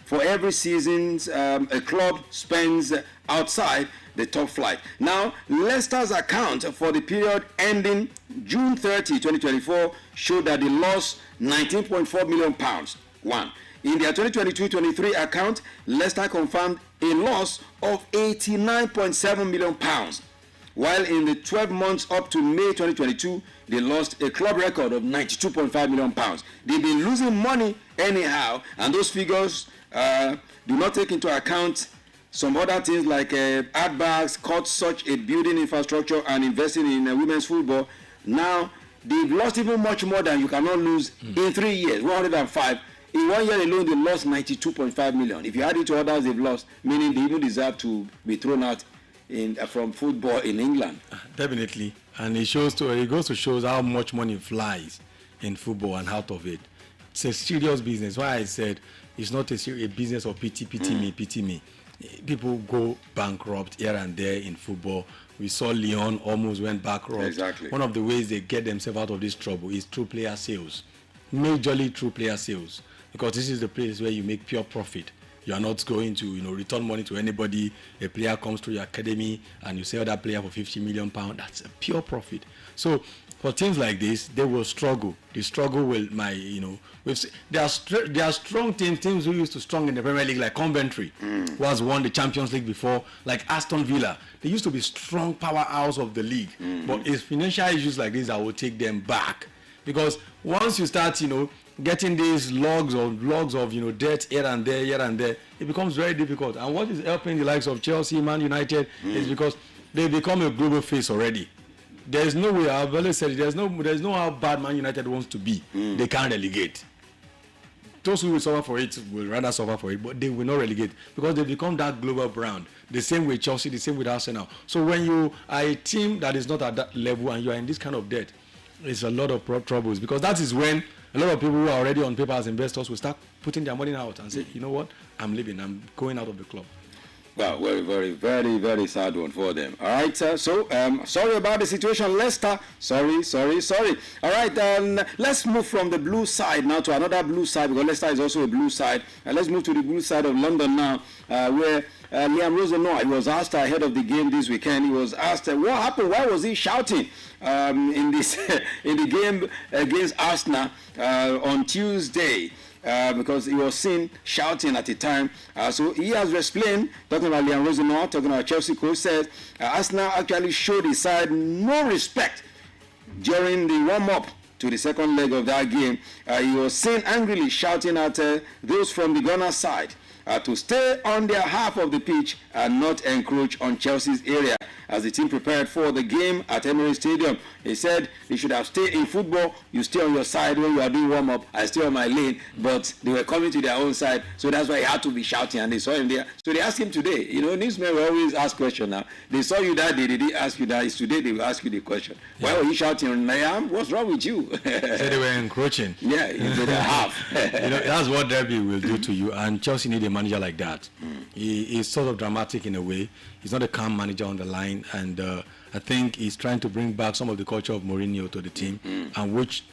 for every season a club spends outside the top flight. Now, Leicester's account for the period ending June 30, 2024 showed that they lost £19.4 million, One. In their 2022-23 account, Leicester confirmed a loss of £89.7 million. While in the 12 months up to May 2022, they lost a club record of £92.5 million. They've been losing money anyhow, and those figures do not take into account some other things like adverts, cost such a building infrastructure, and investing in women's football. Now, they've lost even much more than you cannot lose in 3 years, 105. In 1 year alone, they lost 92.5 million. If you add it to others they've lost, meaning they even deserve to be thrown out from football in England. Definitely, and it goes to show how much money flies in football and out of it. It's a serious business. Why I said it's not a business of pity me. People go bankrupt here and there in football. We saw Lyon almost went bankrupt. Exactly. One of the ways they get themselves out of this trouble is through player sales, majorly through player sales, because this is the place where you make pure profit. You are not going to, return money to anybody. A player comes to your academy and you sell that player for £50 million. That's a pure profit. So for teams like this, they will struggle. The struggle will, there are strong teams who used to strong in the Premier League, like Coventry, who has won the Champions League before, like Aston Villa. They used to be strong powerhouse of the league. But it's financial issues like this that will take them back. Because once you start, getting these logs of debt here and there, it becomes very difficult. And what is helping the likes of Chelsea, Man United is because they become a global face already. There's no way, I've always said it, there's no how bad Man United wants to be. They can't relegate. Those who will suffer for it will rather suffer for it, but they will not relegate because they become that global brand. The same with Chelsea, the same with Arsenal. So when you are a team that is not at that level and you are in this kind of debt, it's a lot of troubles, because that is when a lot of people who are already on paper as investors will start putting their money out and say, you know what, I'm leaving, I'm going out of the club. Well, very, very, very, very sad one for them. All right, so sorry about the situation, Leicester. Sorry. All right, let's move from the blue side now to another blue side, because Leicester is also a blue side. Let's move to the blue side of London now, where Liam Rosenoy was asked ahead of the game this weekend. He was asked what happened. Why was he shouting in the game against Arsenal on Tuesday? Because he was seen shouting at the time. So he has explained, talking about Liam Rosenoy, talking about Chelsea coach, says Arsenal actually showed his side no respect during the warm-up to the second leg of that game. He was seen angrily shouting at those from the Gunners side to stay on their half of the pitch and not encroach on Chelsea's area as the team prepared for the game at Emirates Stadium. He said they should have stayed in football. You stay on your side when you are doing warm-up. I stay on my lane, but they were coming to their own side, so that's why he had to be shouting, and they saw him there. So they asked him today. Newsmen will always ask questions now. They saw you that day, they didn't ask you that. It's today they will ask you the question. Yeah. Why were you shouting, Liam? What's wrong with you? Said they were encroaching. Yeah, into their half. That's what Derby will do to you, and Chelsea need a manager like that. He is sort of dramatic in a way. He's not a calm manager on the line, and I think he's trying to bring back some of the culture of Mourinho to the team, and which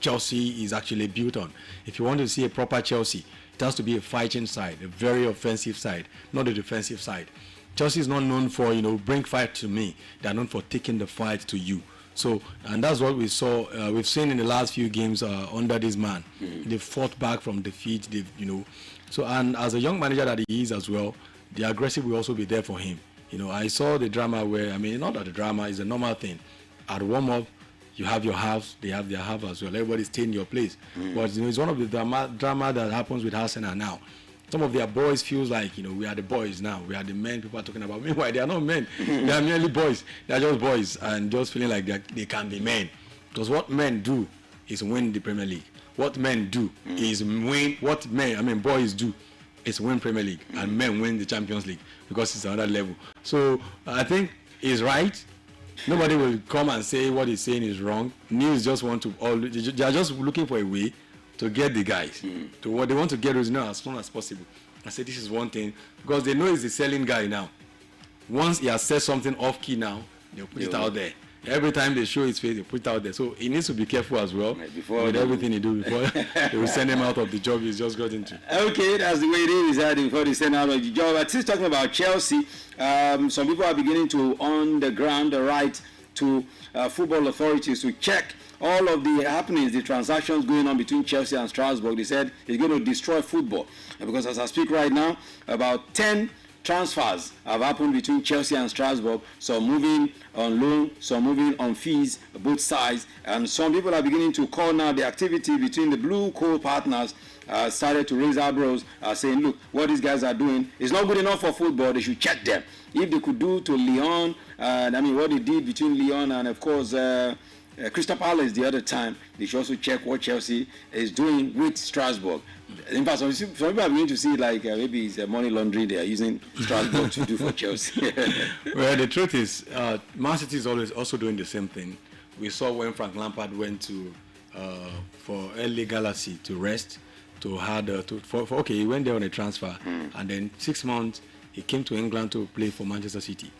Chelsea is actually built on. If you want to see a proper Chelsea, it has to be a fighting side, a very offensive side, not a defensive side. Chelsea is not known for, bring fight to me. They're known for taking the fight to you. So, and that's what we saw, we've seen in the last few games under this man. They fought back from defeat, So, and as a young manager that he is as well, the aggressive will also be there for him. I saw the drama where, not that the drama is a normal thing. At warm-up, you have your halves, they have their half as well. Everybody stay in your place. But, it's one of the drama that happens with Arsenal now. Some of their boys feels like, we are the boys now. We are the men people are talking about. Meanwhile, they are not men. They are merely boys. They are just boys and just feeling like they can be men. Because what men do is win the Premier League. What men do is win. What boys do is win Premier League, and men win the Champions League because it's another level. So I think he's right. Nobody will come and say what he's saying is wrong. News just want to they are just looking for a way to get the guys to what they want to get Rosenoy as soon as possible. I said this is one thing because they know he's the selling guy now. Once he has said something off key now, they'll put it out there. Every time they show his face, they put it out there. So he needs to be careful as well with everything he do before they will send him out of the job he's just got into. Okay, that's the way it is before they send out of the job. But since talking about Chelsea, some people are beginning to, on the ground, the right to football authorities to check all of the happenings, the transactions going on between Chelsea and Strasbourg, they said it's going to destroy football. Because as I speak right now, about 10 transfers have happened between Chelsea and Strasbourg, some moving on loan, some moving on fees, both sides, and some people are beginning to call now the activity between the Blue Coal partners started to raise eyebrows, saying, look, what these guys are doing is not good enough for football, they should check them. If they could do to Lyon, what they did between Lyon and, of course, Crystal Palace the other time, they should also check what Chelsea is doing with Strasbourg. In fact, some people are beginning to see like maybe it's money laundering they are using Strasbourg to do for Chelsea. Well, the truth is, Man City is always also doing the same thing. We saw when Frank Lampard went to for LA Galaxy to rest, he went there on a transfer, and then 6 months he came to England to play for Manchester City.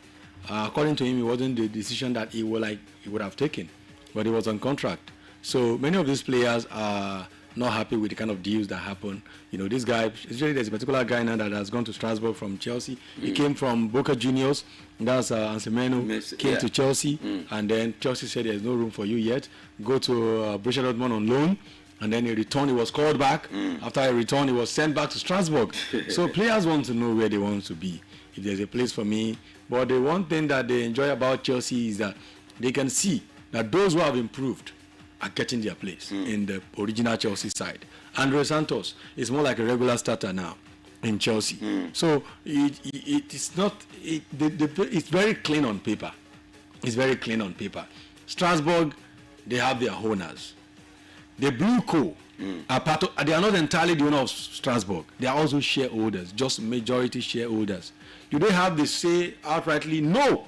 According to him, it wasn't the decision that he would have taken, but he was on contract. So many of these players are not happy with the kind of deals that happen. You know, this guy, especially there's a particular guy now that has gone to Strasbourg from Chelsea. He came from Boca Juniors, that's Ansemeno, came to Chelsea, and then Chelsea said there's no room for you yet. Go to Borussia Dortmund on loan, and then he returned, he was called back. After he returned, he was sent back to Strasbourg. So players want to know where they want to be, if there's a place for me. But the one thing that they enjoy about Chelsea is that they can see that those who have improved are getting their place in the original Chelsea side. Andre Santos is more like a regular starter now in Chelsea. So it's not, it's very clean on paper. It's very clean on paper. Strasbourg, they have their owners. The Blue Co are part of, they are not entirely the owner of Strasbourg. They are also shareholders, just majority shareholders. Do they have the say outrightly? No.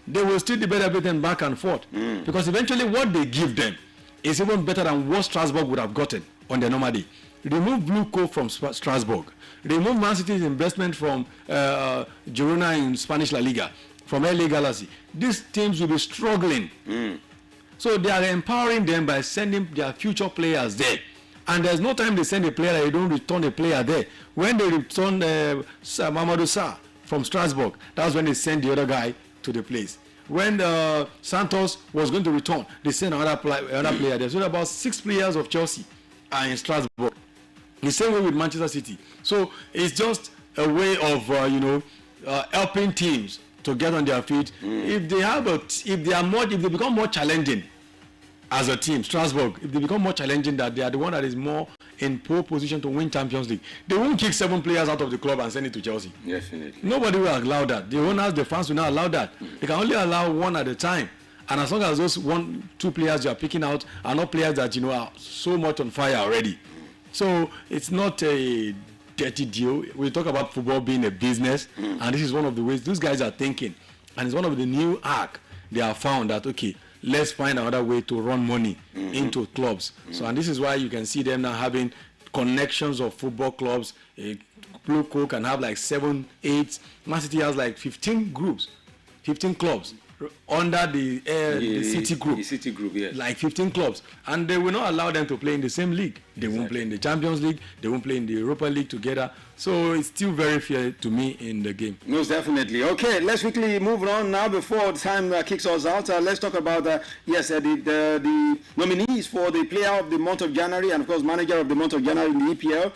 They will still debate everything back and forth, because eventually what they give them is even better than what Strasbourg would have gotten on their normal day. Remove Blue Co from Strasbourg, remove Man City's investment from Girona in Spanish La Liga, from LA Galaxy. These teams will be struggling. So they are empowering them by sending their future players there. And there's no time they send a player that you don't return a player there. When they return Mamadou Sarr from Strasbourg, that's when they send the other guy to the place. When Santos was going to return, they sent another player. There's only about 6 players of Chelsea are in Strasbourg. The same way with Manchester City. So it's just a way of helping teams to get on their feet. If they become more challenging as a team, Strasbourg, if they become more challenging, that they are the one that is more in pole position to win Champions League, they won't kick 7 players out of the club and send it to Chelsea. Definitely. Nobody will allow that. The owners, the fans will not allow that. They can only allow one at a time. And as long as those 1-2 players you are picking out are not players that are so much on fire already. So it's not a dirty deal. We talk about football being a business, and this is one of the ways these guys are thinking. And it's one of the new arc they have found that, okay, let's find another way to run money into clubs. So, and this is why you can see them now having connections of football clubs. Blue Co can have like 7, 8. Man City has like 15 groups, 15 clubs under the City group. The City group, yes. Like 15 clubs. And they will not allow them to play in the same league. They won't play in the Champions League. They won't play in the Europa League together. So it's still very fair to me in the game. Most definitely. Okay, let's quickly move on now before time kicks us out. Let's talk about the nominees for the player of the month of January and, of course, manager of the month of January in the EPL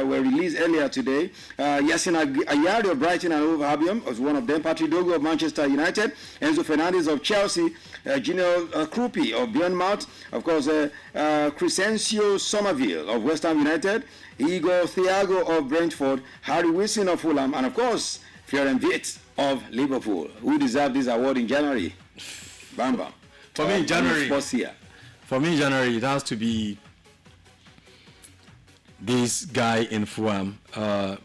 were released earlier today. Yasin Ayari of Brighton and Hove Albion was one of them. Patrick Dogo of Manchester United. Enzo Fernandez of Chelsea. Gino Krupi of Bournemouth. Of course, Crescencio Somerville of West Ham United. Igor Thiago of Brentford, Harry Wilson of Fulham, and of course, Florian Wirtz of Liverpool. Who deserved this award in January? Bam bam. For me, in January, it has to be this guy in Fulham, the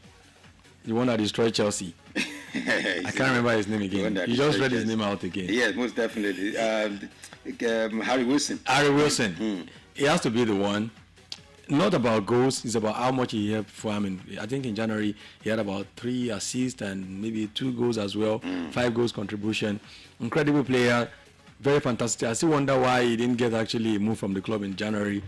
one that destroyed Chelsea. I can't remember his name again. You just read his name out again. Yes, most definitely. Harry Wilson. Harry Wilson. He has to be the one. Not about goals, it's about how much he helped for him. I think in January he had about 3 assists and maybe 2 goals as well, 5 goals contribution. Incredible player, very fantastic. I still wonder why he didn't get actually moved from the club in January.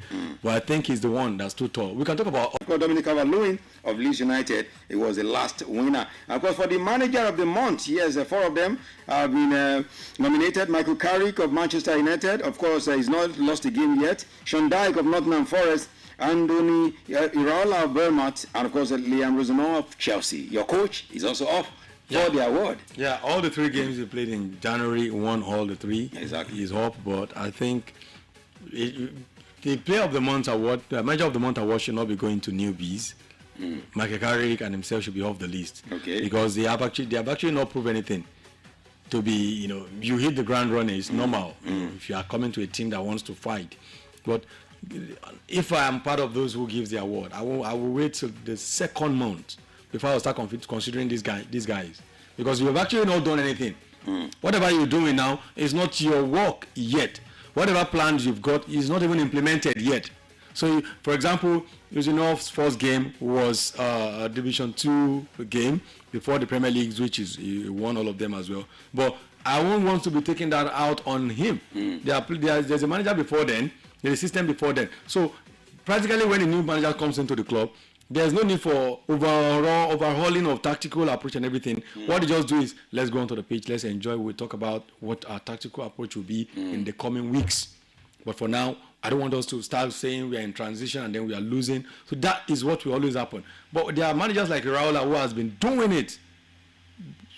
But I think he's the one that's too tall. We can talk about Dominic Calvert-Lewin of Leeds United. He was the last winner. And of course, for the manager of the month, yes, 4 of them have been nominated. Michael Carrick of Manchester United. Of course, he's not lost a game yet. Sean Dyche of Nottingham Forest. Anthony Iraola of Bournemouth. And of course, Liam Rosenau of Chelsea. Your coach is also up for the award. Yeah, all the 3 games he played in January, won all the 3. Exactly. He's up, but I think the Player of the Month award, the Manager of the Month award should not be going to newbies. Michael Carrick and himself should be off the list. Okay. Because they have actually not proved anything. To be, you hit the ground running, it's normal. If you are coming to a team that wants to fight. But if I am part of those who gives the award, I will wait till the 2nd month before I start considering these guys, because you have actually not done anything. Whatever you're doing now is not your work yet. Whatever plans you've got is not even implemented yet. So, for example, Uzinov's first game was a Division 2 game before the Premier League, which is he won all of them as well. But I won't want to be taking that out on him. There's a manager before then, there's a system before then. So, practically when a new manager comes into the club, there's no need for overhauling of tactical approach and everything. What they just do is, let's go onto the pitch, let's enjoy. We'll talk about what our tactical approach will be in the coming weeks. But for now, I don't want us to start saying we are in transition and then we are losing. So that is what will always happen. But there are managers like Iraola who has been doing it.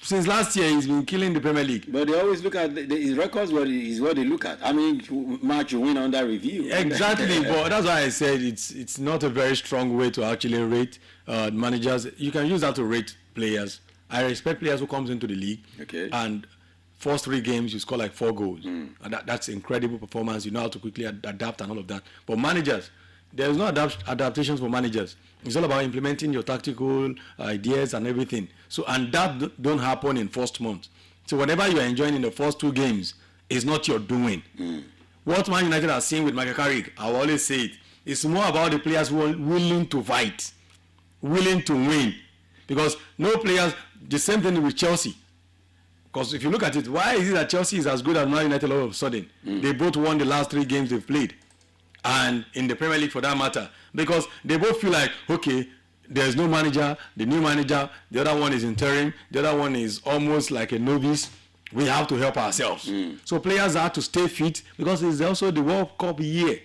Since last year, he's been killing the Premier League. But they always look at his records. Is what they look at. I mean, match you win under review. Exactly, but that's why I said it's not a very strong way to actually rate managers. You can use that to rate players. I respect players who comes into the league. Okay. And first 3 games you score like 4 goals. And that's incredible performance. You know how to quickly adapt and all of that. But managers, there's no adaptations for managers. It's all about implementing your tactical ideas and everything. So, and that don't happen in first month. So whatever you are enjoying in the first 2 games is not your doing. What Man United are seeing with Michael Carrick, I will always say it's more about the players who are willing to fight, willing to win. Because no players, the same thing with Chelsea. Because if you look at it, why is it that Chelsea is as good as Man United all of a sudden? They both won the last 3 games they've played. And in the Premier League for that matter. Because they both feel like, okay, there's no manager, the new manager, the other one is interim, the other one is almost like a novice. We have to help ourselves. So players have to stay fit because it's also the World Cup year.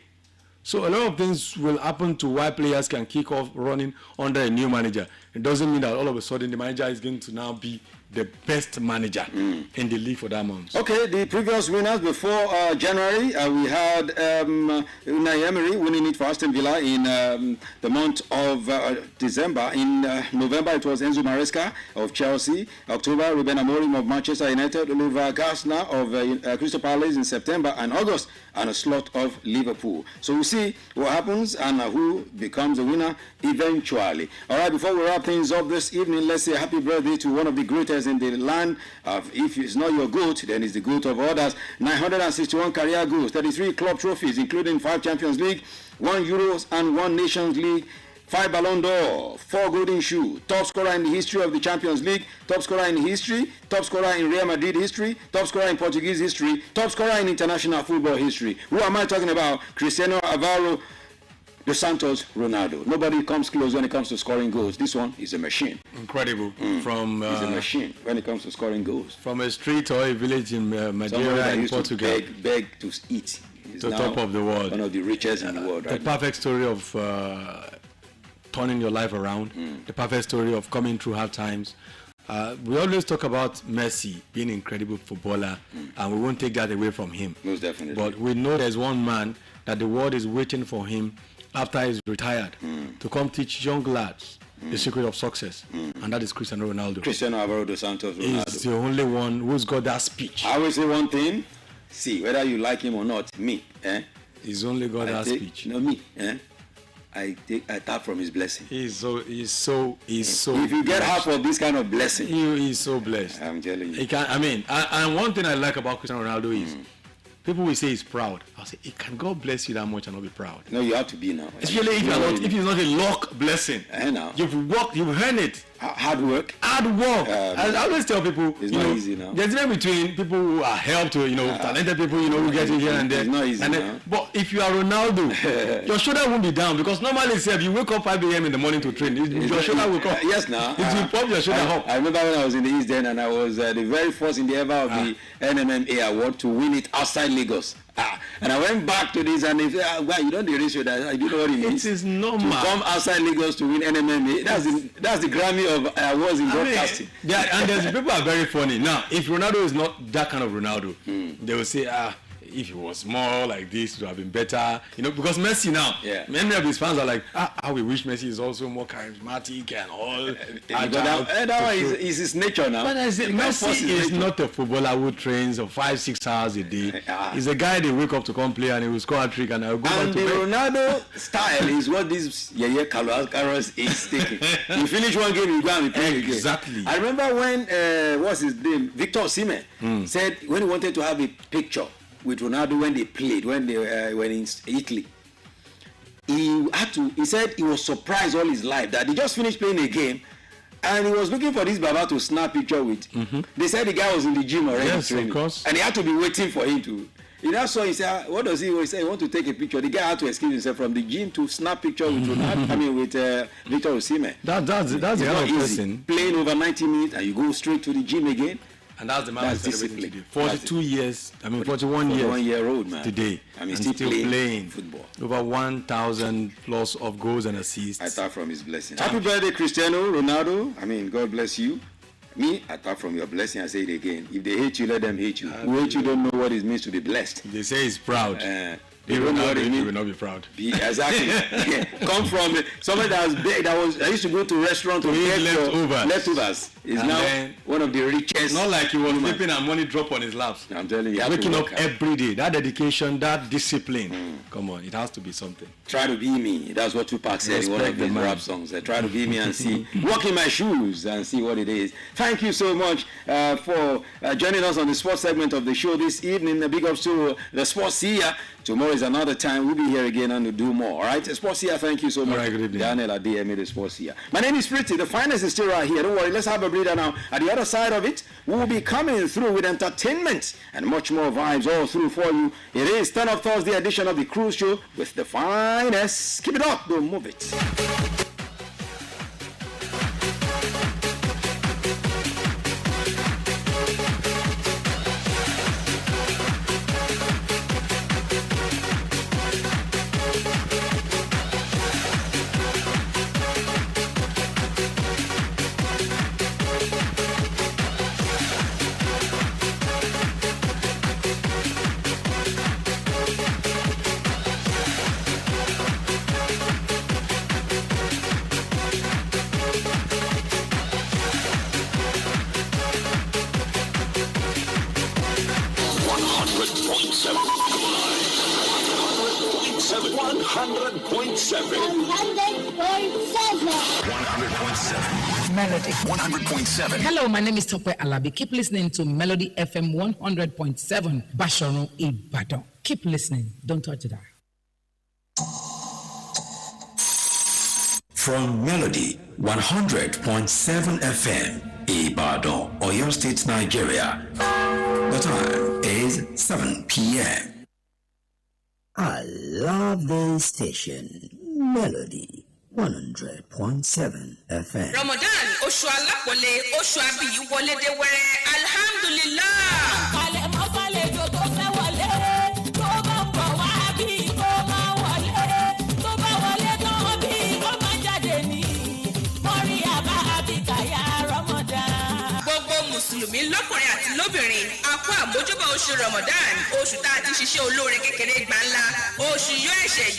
So a lot of things will happen to why players can kick off running under a new manager. It doesn't mean that all of a sudden the manager is going to now be the best manager in the league for that month. Okay, the previous winners before January, we had Unai Emery winning it for Aston Villa in the month of December. In November, it was Enzo Maresca of Chelsea. October, Ruben Amorim of Manchester United. Oliver Glasner of Crystal Palace in September. And August, and a slot of Liverpool. So we'll see what happens and who becomes the winner eventually. All right, before we wrap things up this evening, let's say happy birthday to one of the greatest in the land. If it's not your GOAT, then it's the GOAT of others. 961 career goals, 33 club trophies, including 5 Champions League, 1 Euros and 1 Nations League, 5 Ballon d'Or, 4 Golden Shoe, top scorer in the history of the Champions League, top scorer in history, top scorer in Real Madrid history, top scorer in Portuguese history, top scorer in international football history. Who am I talking about? Cristiano Alvaro dos Santos Ronaldo. Nobody comes close when it comes to scoring goals. This one is a machine. Incredible. From he's a machine when it comes to scoring goals. From a street or a village in Madeira in Portugal. Beg to eat. He's the top of the world. One of the richest in the world. The perfect story of turning your life around. The perfect story of coming through hard times. We always talk about Messi being an incredible footballer, and we won't take that away from him. Most definitely. But we know there's one man that the world is waiting for him after he's retired to come teach young lads the secret of success, and that is Cristiano Ronaldo. Cristiano Alvaro dos Santos Ronaldo. He's the only one who's got that speech. I will say one thing. See, whether you like him or not, me, he's only got that speech. No, me, I tap from his blessing. He's so. If you get half of this kind of blessing, he's so blessed. I'm telling you. He can. I mean, and one thing I like about Cristiano Ronaldo is people will say he's proud. I'll say, can God bless you that much and not be proud? No, you have to be now. Especially if you're not, if it's not a luck blessing. Now. You've worked, you've earned it. Hard work. Hard work. I always tell people, it's not easy now. There's a difference between people who are helped to, talented people, who get it here and there. It's not easy now. But if you are Ronaldo, your shoulder won't be down because normally, say, if you wake up 5 a.m. in the morning to train, your shoulder will come. Yes, now. It will pop your shoulder up. I remember when I was in the East then, and I was the very first in the ever of the NMMA award to win it outside Lagos. And I went back to this and they said, well, you don't erase your that. I don't know what it means. It is normal. To come outside Lagos to win NMMA. That's the Grammy of awards in broadcasting. And there's people are very funny. Now, if Ronaldo is not that kind of Ronaldo, they will say, if he was more like this, it would have been better. Because Messi now, many of his fans are like, how we wish Messi is also more charismatic and all. That one is his nature now. But Messi is not a footballer who trains 5-6 hours a day. He's a guy they wake up to come play and he will score a trick and I'll go back to the Ronaldo style is what this Carlos is taking. You finish one game, you go and play again. Exactly. I remember when, what's his name, Victor Osimhen said when he wanted to have a picture with Ronaldo when they played, when they were in Italy, he said he was surprised all his life that they just finished playing a game and he was looking for this Baba to snap picture with. They said the guy was in the gym already training. Of course. And he had to be waiting for him to. He now saw, he said, what does he say? He want to take a picture. The guy had to escape himself from the gym to snap picture with Ronaldo, with Victor Osimhen. That's the kind of person. Playing over 90 minutes and you go straight to the gym again. And that's the man who's celebrating today. 41 years. 1-year-old man. Today. And still playing football. Over 1,000 plus of goals and assists. I start from his blessing. Happy birthday, Cristiano Ronaldo. God bless you. Me, I thought from your blessing, I say it again. If they hate you, let them hate you. Who hate you don't know what it means to be blessed. They say he's proud. They don't know what it means. He will not be proud. Exactly. Come from somebody that was big. I used to go to restaurant to eat leftovers. He's now one of the richest. Not like he was sleeping and money drop on his laps. I'm telling you, waking up every day. That dedication, that discipline. Come on, it has to be something. Try to be me. That's what Tupac said in one of his rap songs. Try to be me and see, walk in my shoes and see what it is. Thank you so much for joining us on the sports segment of the show this evening. Big ups to the Sports Here. Tomorrow is another time. We'll be here again and we'll do more. All right, Sports Here, thank you so much. All right, good evening. Daniel Adeyemi, the Sports Here. My name is Pretty. The finest is still right here. Don't worry, let's have a breather now. At the other side of it, we will be coming through with entertainment and much more vibes all through for you. It is 10 of Thursday edition of the Cruise Show with the finest. Keep it up, don't move it. Melody 100.7. Hello, my name is Tope Alabi. Keep listening to Melody FM 100.7, Basharon Ibadan. Keep listening. Don't touch that. From Melody 100.7 FM, Ibadan, Oyo State, Nigeria. The time is 7 p.m. I love this station, Melody 100.7 FM. Ramadan, oṣù alápọ̀lé, oṣù abiyì wọlé dé wẹ́rẹ́, alhamdulillah. Àkàlẹ̀ mọ́kànlẹ̀ tó fẹ́ wọlé, tó bá ń bọ̀ wá bí kò máa wọlé, tó bá wọlé tán bí kò máa jáde ní, mọ́rí àbá àbíkàyà Ramadan. Gbogbo Mùsùlùmí lọ́kùnrin àti lóbìnrin, a kú àmójúbà oṣù Ramadan, oṣù tá a ti ṣiṣẹ́ olóore kékeré gbà ńlá, oṣù yọ ẹ̀ṣẹ̀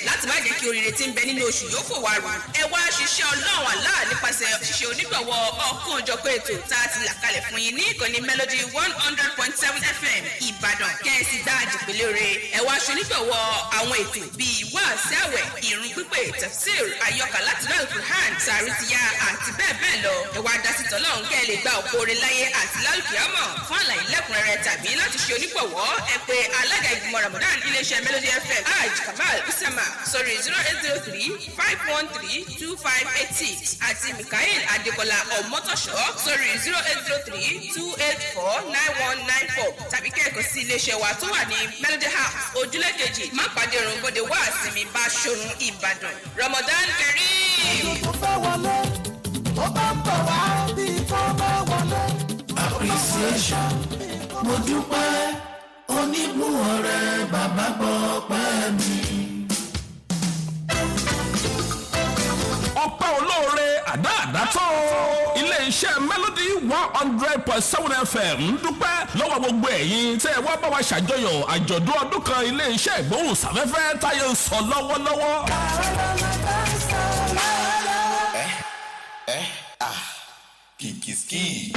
láti má jẹ́ kí oríire tí ń bẹ nínú oṣù yóò fò wá rù. Ẹ wá ṣiṣẹ́ Ọlọ́run Allah nípasẹ̀ ṣíṣe onígbọ̀wọ́ ọ̀kan òjọ̀pọ̀ ètò tá a ti là kalẹ̀ fún yín ní ìkànnì Melody 100.7 FM Ìbàdàn kẹ́ẹ̀sì dáàdì pẹ̀lẹ́ rẹ̀. Ẹ wá ṣe onígbọ̀wọ́ àwọn ètò bíi wáàsí àwẹ̀, ìrun pípé, tafsir, àyọkà láti lọ́ọ̀ Qur'an, sàrìtìyà àti bẹ́ẹ̀ bẹ́ẹ̀ lọ. Ẹ wá dá sí tọ́lọ́run kẹ́ ẹ lè gba òkú orin láyé àti lálùkìyámọ̀. Fún àlàyé lẹ́kùnrẹ́rẹ́ tàbí láti ṣe onígbọ̀wọ́ ẹ pè alága ìgbìmọ̀ Ramadan iléeṣẹ́ Melody FM Hajj Kamal Usama sórí 0803-513-2586 àti Mikael Adékọ́lá Ọmọ́tọ̀ṣọ́ sórí 0803-284-9194 tàbí kẹ́ẹ̀kan sí iléeṣẹ́ wa tó wà ní Melody House ojúlé kejì Mápàdé Òrùngbòdè wá sinmi Báṣọ̀run Ìbàdàn. Ramadan Kareem. Appreciation, mo dúpẹ́ onígun ọ̀rẹ́ bàbá bọ̀ pẹ́ mi. Ọpẹ́ olóore àdáàdá tó ilé-iṣẹ́ Melody 100.7 FM ń dúpẹ́ lọ́wọ́ gbogbo ẹ̀yin tẹ́ ẹ wá bá wa ṣàjọyọ̀ àjọ̀dún ọdún kan ilé-iṣẹ́ ìgbóhùnsáfẹ́fẹ́ táyé ń sọ lọ́wọ́lọ́wọ́. Kìkìkì.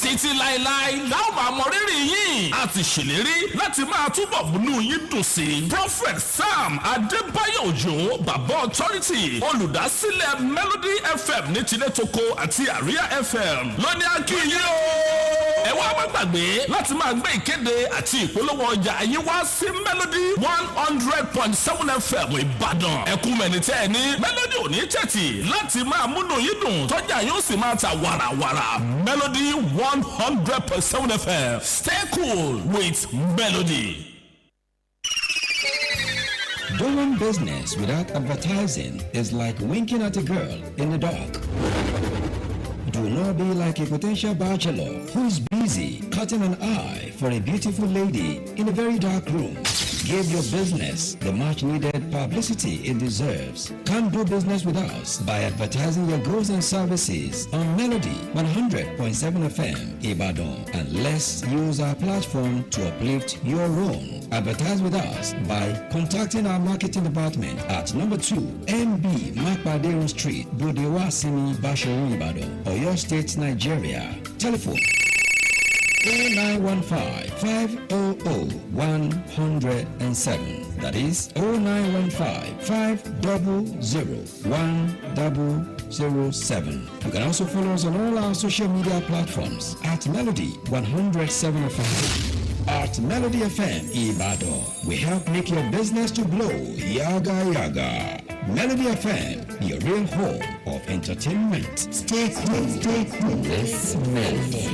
Títí láéláé láwọn máa mọ rírì yín a ti ṣèlérí láti máa túbọ̀ múnú yín dùn sí i. Prophet Sam Adébáyọ̀ Òjó bàbá authority olùdásílẹ̀ Melody FM ní Tilétoko àti Àríyá FM lóní akínyìn o. Ẹ wá má gbàgbé láti máa gbé ìkéde àti ìpolówó ọjà yín wá sí Melody 100.7 FM Ìbàdàn. Ẹkún mẹ́ni tẹ́ ẹ ní Melody ò ní tẹ̀tì láti máa múnú yín dùn tọ́jà yóò sì máa ta wàràwàrà. Melody 100.7 FM. Stay cool with Melody. Doing business without advertising is like winking at a girl in the dark. Do not be like a potential bachelor who is busy cutting an eye for a beautiful lady in a very dark room. Give your business the much needed publicity it deserves. Come do business with us by advertising your goods and services on Melody 100.7 FM Ibadan, and let's use our platform to uplift your own. Advertise with us by contacting our marketing department at number 2 MB Makpadero Street, Bodewa Simi, Basharu Ibadan, Oyo State, Nigeria. Telephone 0915-500-107. That is 0915-500-1007. You can also follow us on all our social media platforms at Melody 107 FM. At Melody FM Ibadan, we help make your business to blow. Yaga yaga. Melody FM, your real home of entertainment. Stay cool, stay cool. This Melody.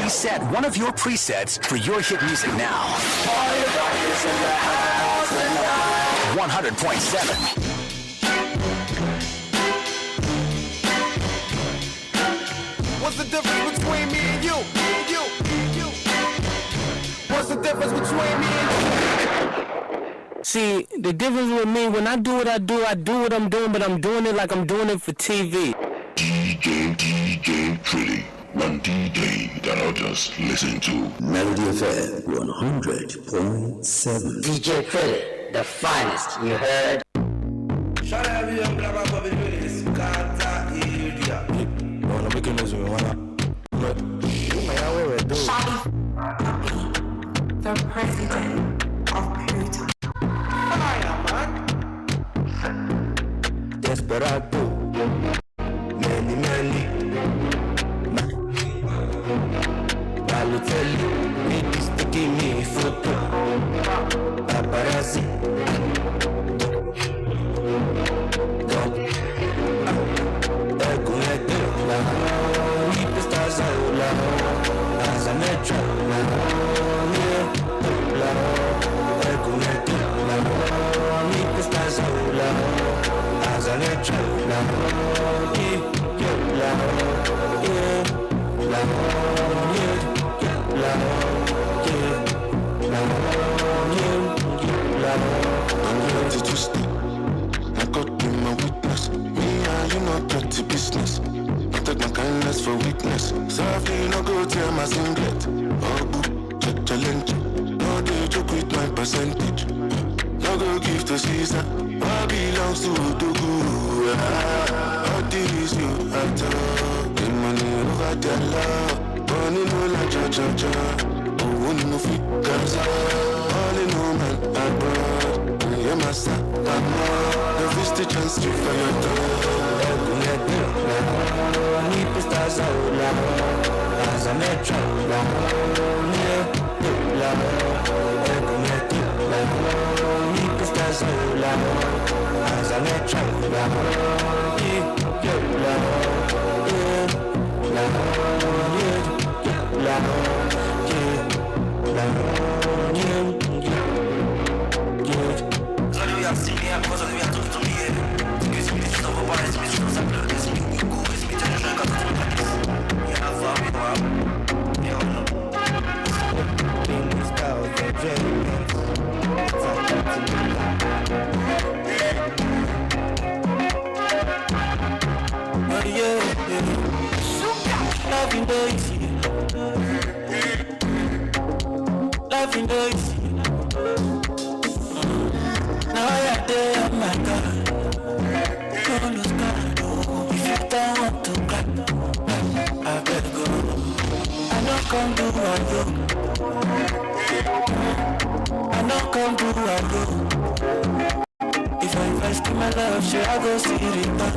Reset one of your presets for your hit music now. 100.7. What's the difference between me and you? What's the difference between me and you? See, the difference with me, when I do what I do what I'm doing, but I'm doing it like I'm doing it for TV. DJ Trilly, one DJ that I'll just listen to. Melody FM 100.7. DJ Trilly, the finest, you heard? The president of Pluto. Desperado, many. Balotelli, ladies taking me photo. Paparazzi, Did you stay? I got in my witness. Me and you not dirty business. I take my kindness for weakness. Softly, no go tear my singlet. Oh, boo, challenge. No, they joke with my percentage. No go give to Caesar. What belongs to Odogu? All this you after. The money over the law. Money no like cha. Oh, no fit Gaza. All in no man abroad. Yeah, master, no fish the chance to fire Ni stars out, as a metro, as I let try to Loving noise. Now you're there, oh my God. Don't lose God. If you don't want to clap, I better go. I know come do what you. I know come do what you. If I invest in my love, sure I go see it return.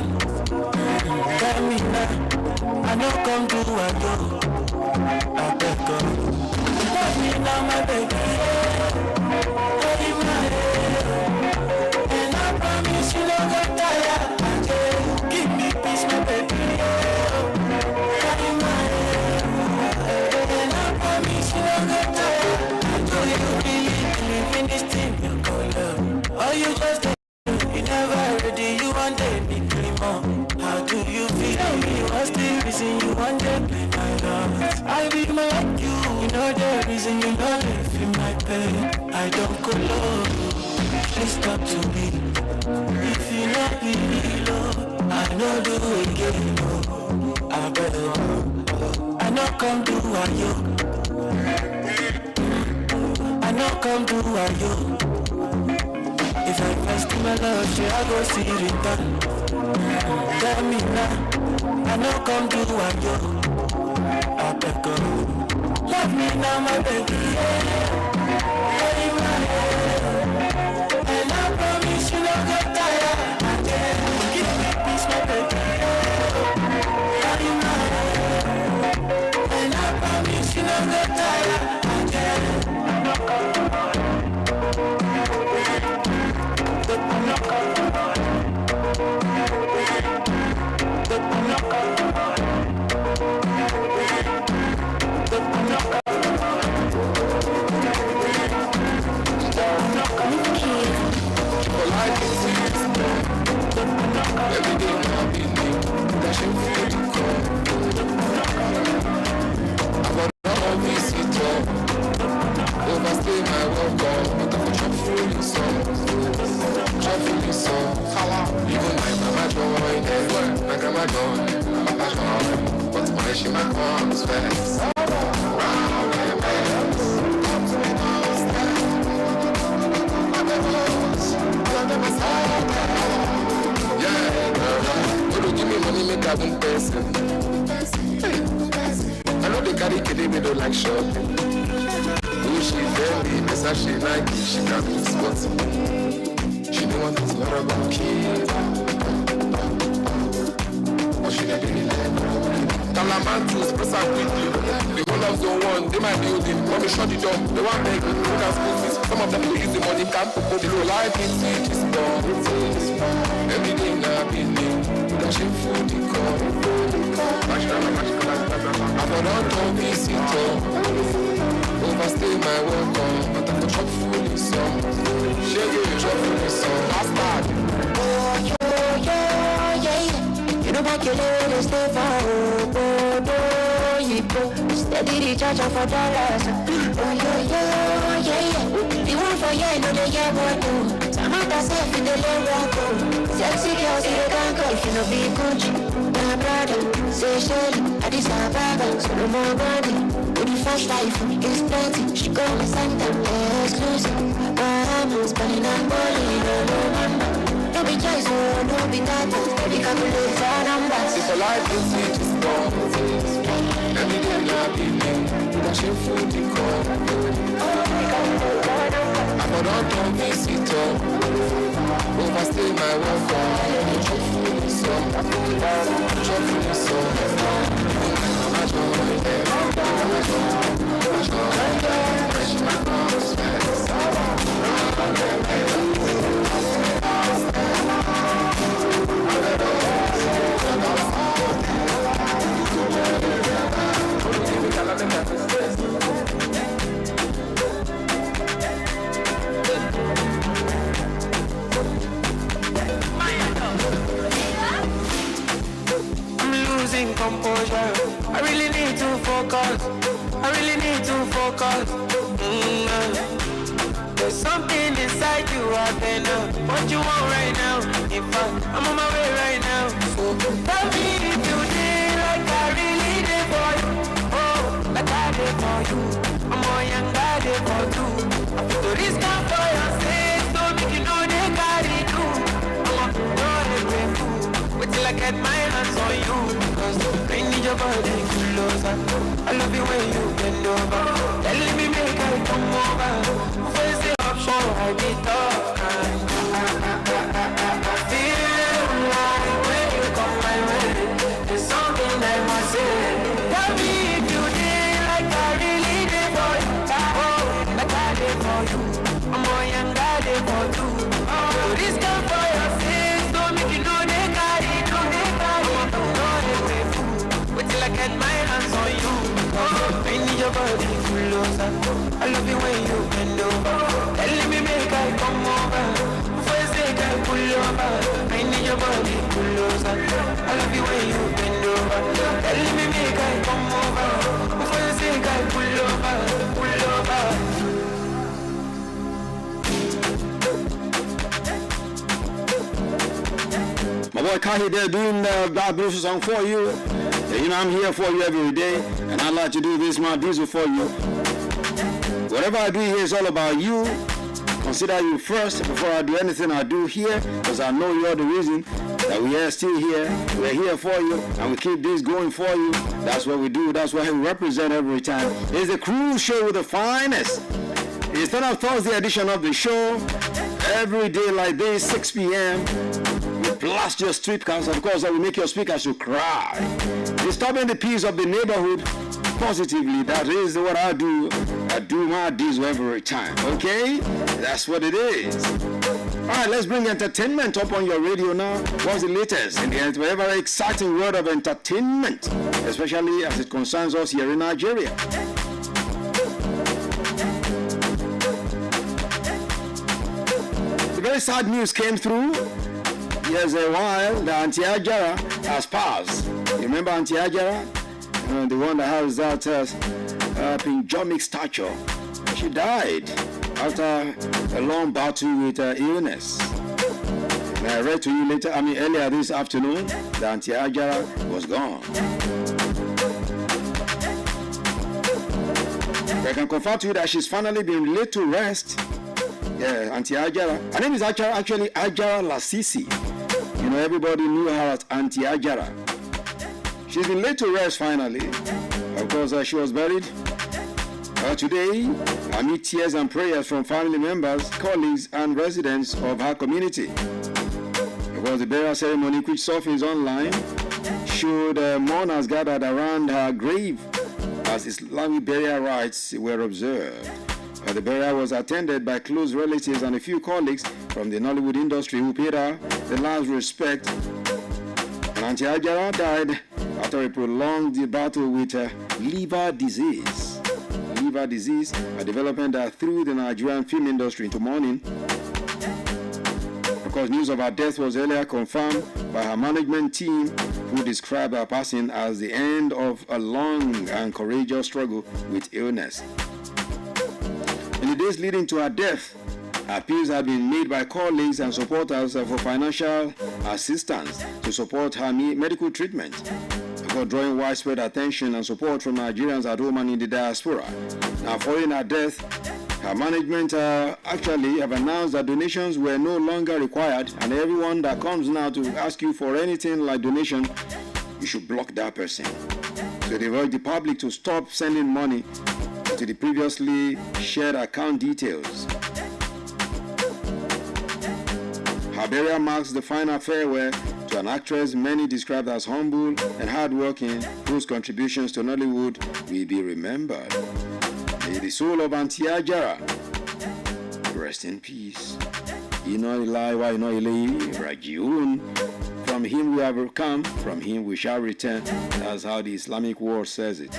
Tell me now. I know come do what you. I better go. Love me now, my baby. Hold in my head. And I promise you don't get tired. Give me peace, my baby. Hold in my head. And I promise you don't get tired. Do you really believe in this thing you call love? Or you just you never ready, you want to be more. How do you feel? What's the reason you want to play my love? I be my you know the reason you know live in my pain. I don't go low, please talk to me. If you not be low, I know do again. I better I know come do what you. I know come do what you. If I invest in my love, sure I go see return. Tell me now, I know come do what you. I better go. Love me now, my baby. Hold in my head. And I promise you don't get tired. Give me peace, my baby. Hold in my head. And I promise you don't get tired. I'm not coming. Overstay my welcome, but I'm truthfully so. Even my mama joined, my grandma joined, my papa joined, but my shima comes first. Round and back, come to me now, stand. I'm the boss, you're the Messiah. Yeah, you give me money, make a one person. I know they carry kiddie, we don't like shopping. She very message, she Nike, she can't be sports. She don't want to learn about kids. But she didn't really like Talamantus, press out quickly. The whole of zone one, they might building. When we shut the door, they want make me put our school fees. Some of them will use the money camp. But the low life is born. Every day now be new. Dashing food, the call. I don't know, visitor. Overstay my welcome, but I'm not fully so. Shake it, fully so. Bastard. Oh, yeah. You know back your little stay for steady the charge for dollars. Oh, yeah. The one for yeah, no, they get what do. Samantha safe in the level. Sexy girls, you can't go if you know be Gucci. My brother, say Shelly, Addis Ababa, Solomon Body. The fast life is plenty. She go to Santa, exclusive. Bahamas, spending on money, no mama. No be choice, no be that. Baby, calculator numbers. If a life is it, it's gone. Every day now be me. Dashing food, the call. I'm not on visitor. Overstay my welcome. Truthfully so. to focus. There's something inside you out there now. What you want right now? In fact, I'm on my way right now. So tell me if you did like I really did for you. Oh, like I did for you. I'm more young, I did for you. I put the risk out for your sake. Don't make you know they carry you. I'm not grateful. Wait till I get my hands on you. Cause I need your body closer. I love you when you bend over. Telling me make I come over. Face the option, I be tough. I feel like when you come my way, there's something I must say. Tell me if you did like I really did for you. Oh, like I did for you. I'm more young, I did for you. Oh, this come for your sins. Don't make you know they carry you. Wait till I get my hands on you. Oh, I need your body closer. I love you when you bend over. Telling me make I come over. First thing I pull over. I need your body closer. I love you when you bend over. Telling me make I come over. First thing I pull over. Pull over. My boy Kahi there doing that beautiful song for you. You know I'm here for you every day, and I like to do this my diesel for you. Whatever I do here is all about you. Consider you first before I do anything I do here, because I know you're the reason that we are still here. We're here for you, and we keep this going for you. That's what we do. That's what we represent every time. It's the Cruise Show with the finest. It's the Thursday edition of the show. Every day like this, 6 p.m. Blast your streetcars, of course, that will make your speakers to cry. Disturbing the peace of the neighborhood positively. That is what I do. I do my diesel every time. Okay? That's what it is. Alright, let's bring entertainment up on your radio now. What's the latest in the very exciting world of entertainment, especially as it concerns us here in Nigeria? The very sad news came through. Years a while, the Auntie Ajara has passed. You remember Auntie Ajara? The one that has that pinjomic stature. She died after a long battle with illness. And I read to you earlier this afternoon, the Auntie Ajara was gone. I can confirm to you that she's finally been laid to rest. Yeah, Auntie Ajara. Her name is actually Ajara Lasisi. You know, everybody knew her as Auntie Ajara. She's been laid to rest finally. Of course, she was buried. Today, amid tears and prayers from family members, colleagues, and residents of her community. Of course, the burial ceremony, which surfaced online, showed mourners gathered around her grave as Islamic burial rites were observed. The burial was attended by close relatives and a few colleagues from the Nollywood industry who paid her the last respect. And Auntie Ajara died after a prolonged battle with liver disease. Liver disease, a development that threw the Nigerian film industry into mourning. Of course, news of her death was earlier confirmed by her management team, who described her passing as the end of a long and courageous struggle with illness. In the days leading to her death, appeals had been made by colleagues and supporters for financial assistance to support her medical treatment, before drawing widespread attention and support from Nigerians at home and in the diaspora. Now, following her death, her management actually have announced that donations were no longer required, and everyone that comes now to ask you for anything like donation, you should block that person. So they urge the public to stop sending money to the previously shared account details. Her burial marks the final farewell to an actress many described as humble and hardworking, whose contributions to Nollywood will be remembered. May the soul of Auntie Ajara rest in peace. From him we have come, from him we shall return. That's how the Islamic world says it.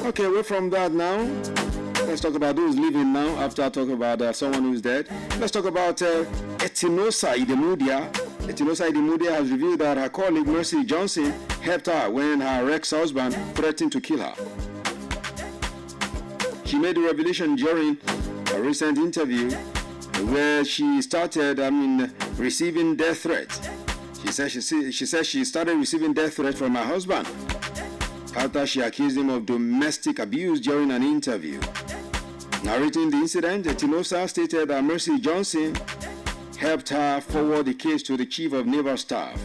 Okay, away from that now. Let's talk about those living now after I talk about someone who's dead. Let's talk about a Etinosa Idemudia. Etinosa Idemudia has revealed that her colleague Mercy Johnson helped her when her ex-husband threatened to kill her. She made the revelation during a recent interview where she started, receiving death threats. She said she started receiving death threats from her husband after she accused him of domestic abuse during an interview. Narrating the incident, Etinosa stated that Mercy Johnson helped her forward the case to the Chief of Naval Staff.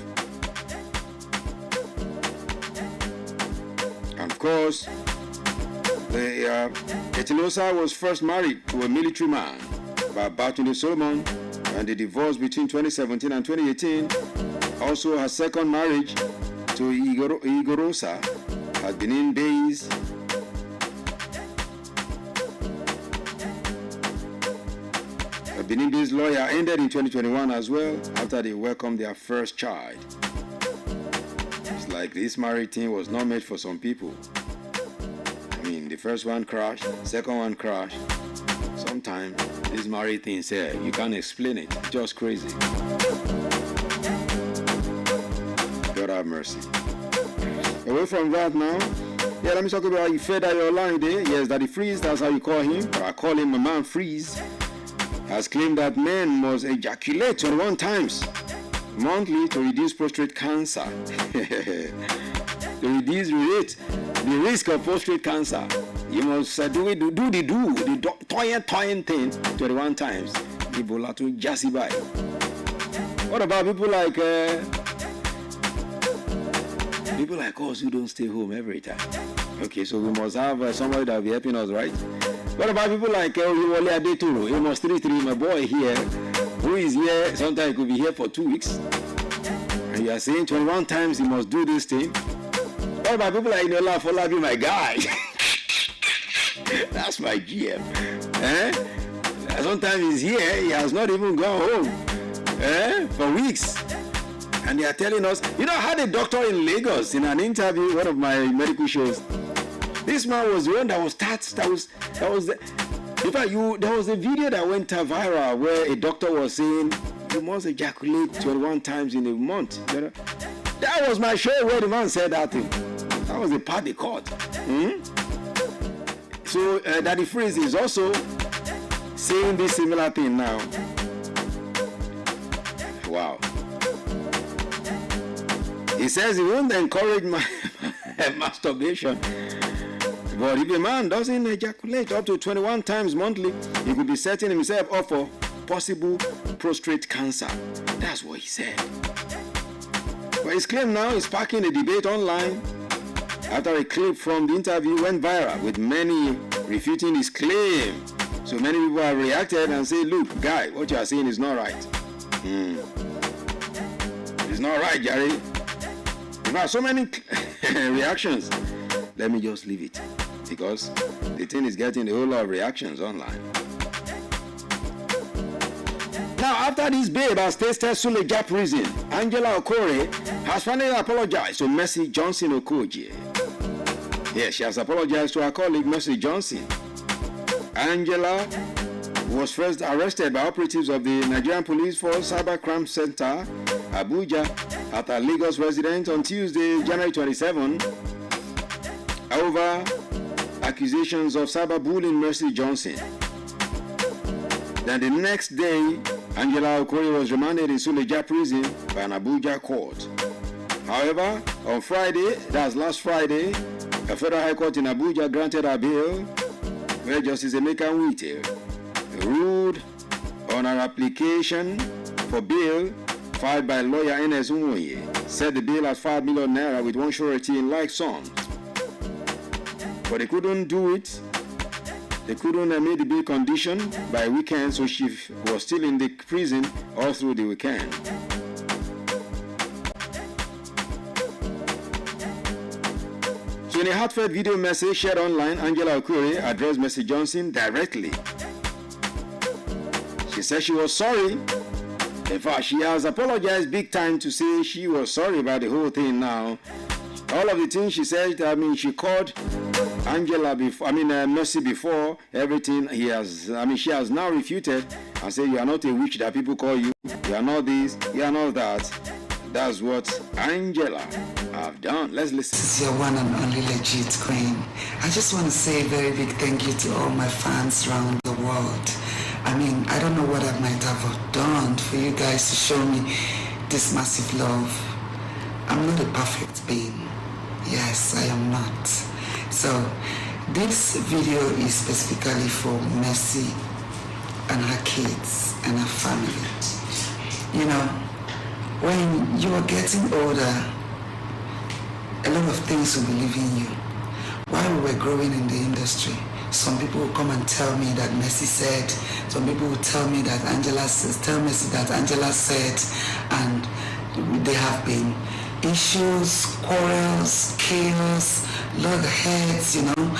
And of course, Etinosa was first married to a military man by Batunde Solomon, and the divorce between 2017 and 2018. Also, her second marriage to Igorosa at Benin Base. A Benin Base lawyer ended in 2021 as well after they welcomed their first child. It's like this marriage thing was not made for some people. The first one crashed, second one crashed. Sometimes this married thing here, you can't explain it. It's just crazy. God have mercy. Away from that now. Yeah, let me talk about Ifedayo Olamide. Yes, Daddy Freeze, that's how you call him. But I call him my man Freeze. Has claimed that men must ejaculate 21 times monthly to reduce prostate cancer. To reduce the risk of prostate cancer. You must the toying thing 21 times. Ebola to Jassy by. What about people like us who don't stay home every time? Okay, so we must have somebody that will be helping us, right? What about people like Wole Adetoro, Amos 33, my boy here, who is here? Sometimes he could be here for 2 weeks. And you are saying 21 times he must do this thing. What about people like Inola Folabi, my guy? That's my GM. Sometimes he's here, he has not even gone home for weeks. And they are telling us, I had a doctor in Lagos in an interview, one of my medical shows. This man was the one that was in fact, there was a video that went viral where a doctor was saying you must ejaculate 21 times in a month. That was my show where the man said that thing. That was the part they caught. So Daddy Freeze is also saying this similar thing now. Wow. He says he won't encourage masturbation. But if a man doesn't ejaculate up to 21 times monthly, he could be setting himself up for possible prostate cancer. That's what he said. But his claim now is sparking a debate online after a clip from the interview went viral, with many refuting his claim. So many people have reacted and say, look, guy, what you are saying is not right. It's not right, Jerry. In fact, so many reactions. Let me just leave it, because the thing is getting a whole lot of reactions online. Now, after this babe has tasted Suleja prison, Angela Okore has finally apologized to Mercy Johnson Okoje. Yes, she has apologized to her colleague Mercy Johnson. Angela was first arrested by operatives of the Nigerian Police Force Cyber Crime Center, Abuja, at her Lagos residence on Tuesday, January 27, over accusations of cyberbullying Mercy Johnson. Then the next day, Angela Okore was remanded in Suleja prison by an Abuja court. However, on Friday, that's last Friday, a federal high court in Abuja granted her bail, where Justice Emeka Nwite ruled on her application for bail filed by lawyer N.S. Nwoye, set the bail at 5 million naira with one surety in like sums. But they couldn't do it. They couldn't make the bail condition by weekend, so she was still in the prison all through the weekend. So in a heartfelt video message shared online, Angela Okore addressed Mercy Johnson directly. She said she was sorry. In fact, she has apologized big time to say she was sorry about the whole thing now. All of the things she said, she called Angela before, Mercy before everything she has now refuted and said you are not a witch that people call you. You are not this, you are not that. That's what Angela have done. Let's listen. This is your one and only legit queen. I just want to say a very big thank you to all my fans around the world. I mean, I don't know what I might have done for you guys to show me this massive love. I'm not a perfect being. Yes, I am not. So, this video is specifically for Mercy and her kids and her family. You know, when you are getting older, a lot of things will be leaving you. While we were growing in the industry, some people will come and tell me that Mercy said, some people will tell me that tell Mercy that Angela said, and there have been issues, quarrels, chaos, loggerheads, you know.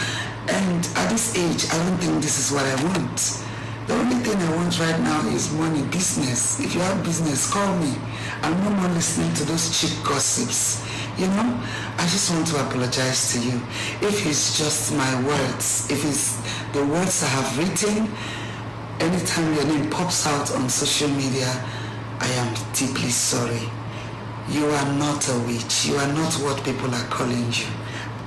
And at this age, I don't think this is what I want. The only thing I want right now is money, business. If you have business, call me. I'm no more listening to those cheap gossips. You know, I just want to apologize to you. If it's just my words, if it's the words I have written, anytime your name pops out on social media, I am deeply sorry. You are not a witch. You are not what people are calling you.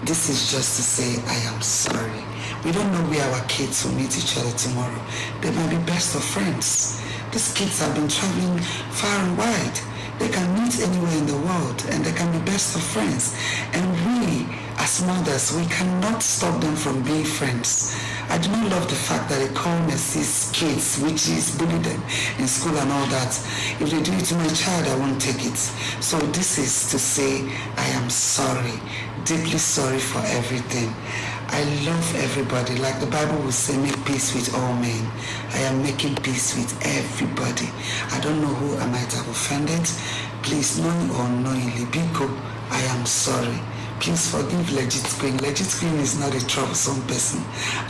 This is just to say I am sorry. We don't know where our kids will meet each other tomorrow. They might be best of friends. These kids have been traveling far and wide. They can meet anywhere in the world and they can be best of friends. And we, as mothers, we cannot stop them from being friends. I do not love the fact that they call Mercy's kids witches, bully them in school and all that. If they do it to my child, I won't take it. So this is to say I am sorry, deeply sorry for everything. I love everybody. Like the Bible will say, make peace with all men. I am making peace with everybody. I don't know who I might have offended. Please, knowing or unknowingly, Biko, I am sorry. Please forgive Legit Queen. Legit Queen is not a troublesome person.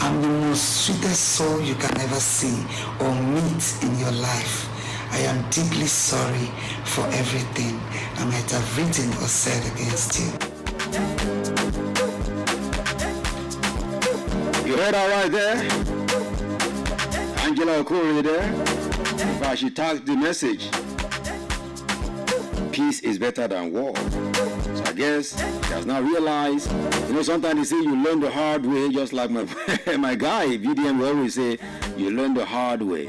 I'm the most sweetest soul you can ever see or meet in your life. I am deeply sorry for everything I might have written or said against you. You heard her right there. Angela Okori there. In fact, she tagged the message. Peace is better than war. So I guess she has now realized, you know, sometimes they say you learn the hard way, just like my guy, VDM will always say, you learn the hard way.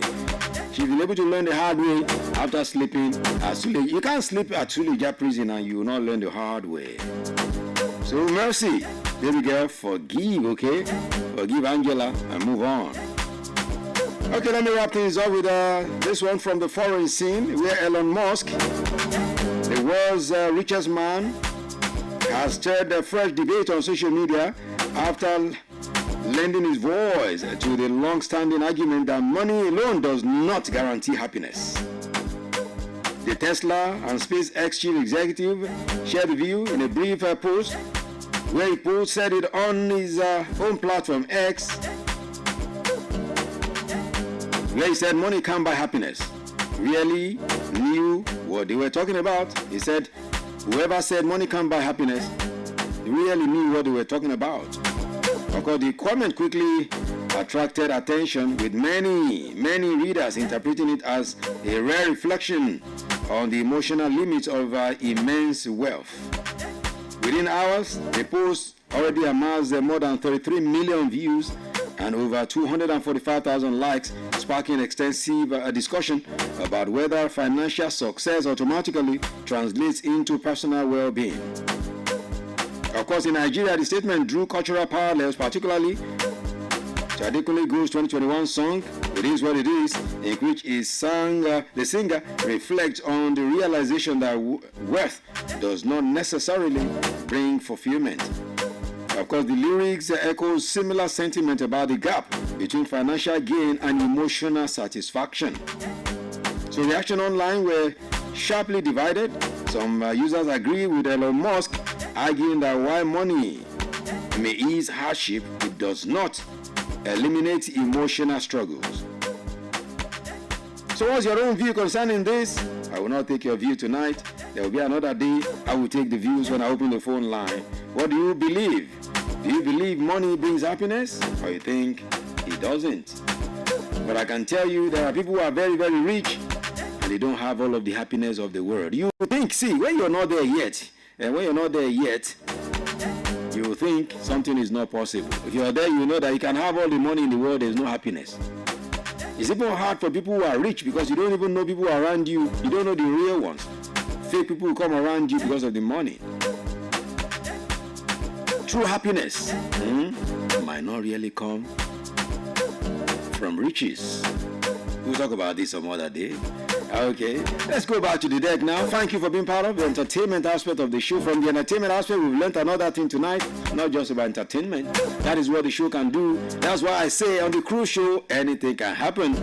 She's been able to learn the hard way after sleeping at Suleja. You can't sleep at Suleja prison and you will not learn the hard way. So Mercy, baby girl, forgive, okay? Forgive Angela and move on. Okay, let me wrap things up with this one from the foreign scene, where Elon Musk, the world's richest man, has stirred a fresh debate on social media after lending his voice to the long-standing argument that money alone does not guarantee happiness. The Tesla and SpaceX chief executive shared the view in a brief post where he said it on his own platform X, where he said money can't buy happiness. Really knew what they were talking about. He said whoever said money can't buy happiness really knew what they were talking about. Of course, the comment quickly attracted attention, with many readers interpreting it as a rare reflection on the emotional limits of immense wealth. Within hours, the post already amassed more than 33 million views and over 245,000 likes, sparking extensive discussion about whether financial success automatically translates into personal well-being. Of course, in Nigeria, the statement drew cultural parallels, particularly to Adekunle Gold's 2021 song, It Is What It Is, in which the singer reflects on the realization that wealth does not necessarily bring fulfillment. Of course, the lyrics echo similar sentiment about the gap between financial gain and emotional satisfaction. So reaction online were sharply divided. Some users agree with Elon Musk, arguing that while money may ease hardship, it does not eliminate emotional struggles. So what's your own view concerning this? I will not take your view tonight. There will be another day. I will take the views when I open the phone line. What do you believe? Do you believe money brings happiness, or you think it doesn't? But I can tell you there are people who are very, very rich and they don't have all of the happiness of the world. You think, see, when you're not there yet, you think something is not possible. If you are there, you know that you can have all the money in the world, there's no happiness. It's even hard for people who are rich because you don't even know people around you. You don't know the real ones. Fake people who come around you because of the money. True happiness might not really come from riches. We'll talk about this some other day. Okay, let's go back to the deck now. Thank you for being part of the entertainment aspect of the show. From the entertainment aspect, we've learned another thing tonight, not just about entertainment. That is what the show can do. That's why I say on the cruise show, anything can happen.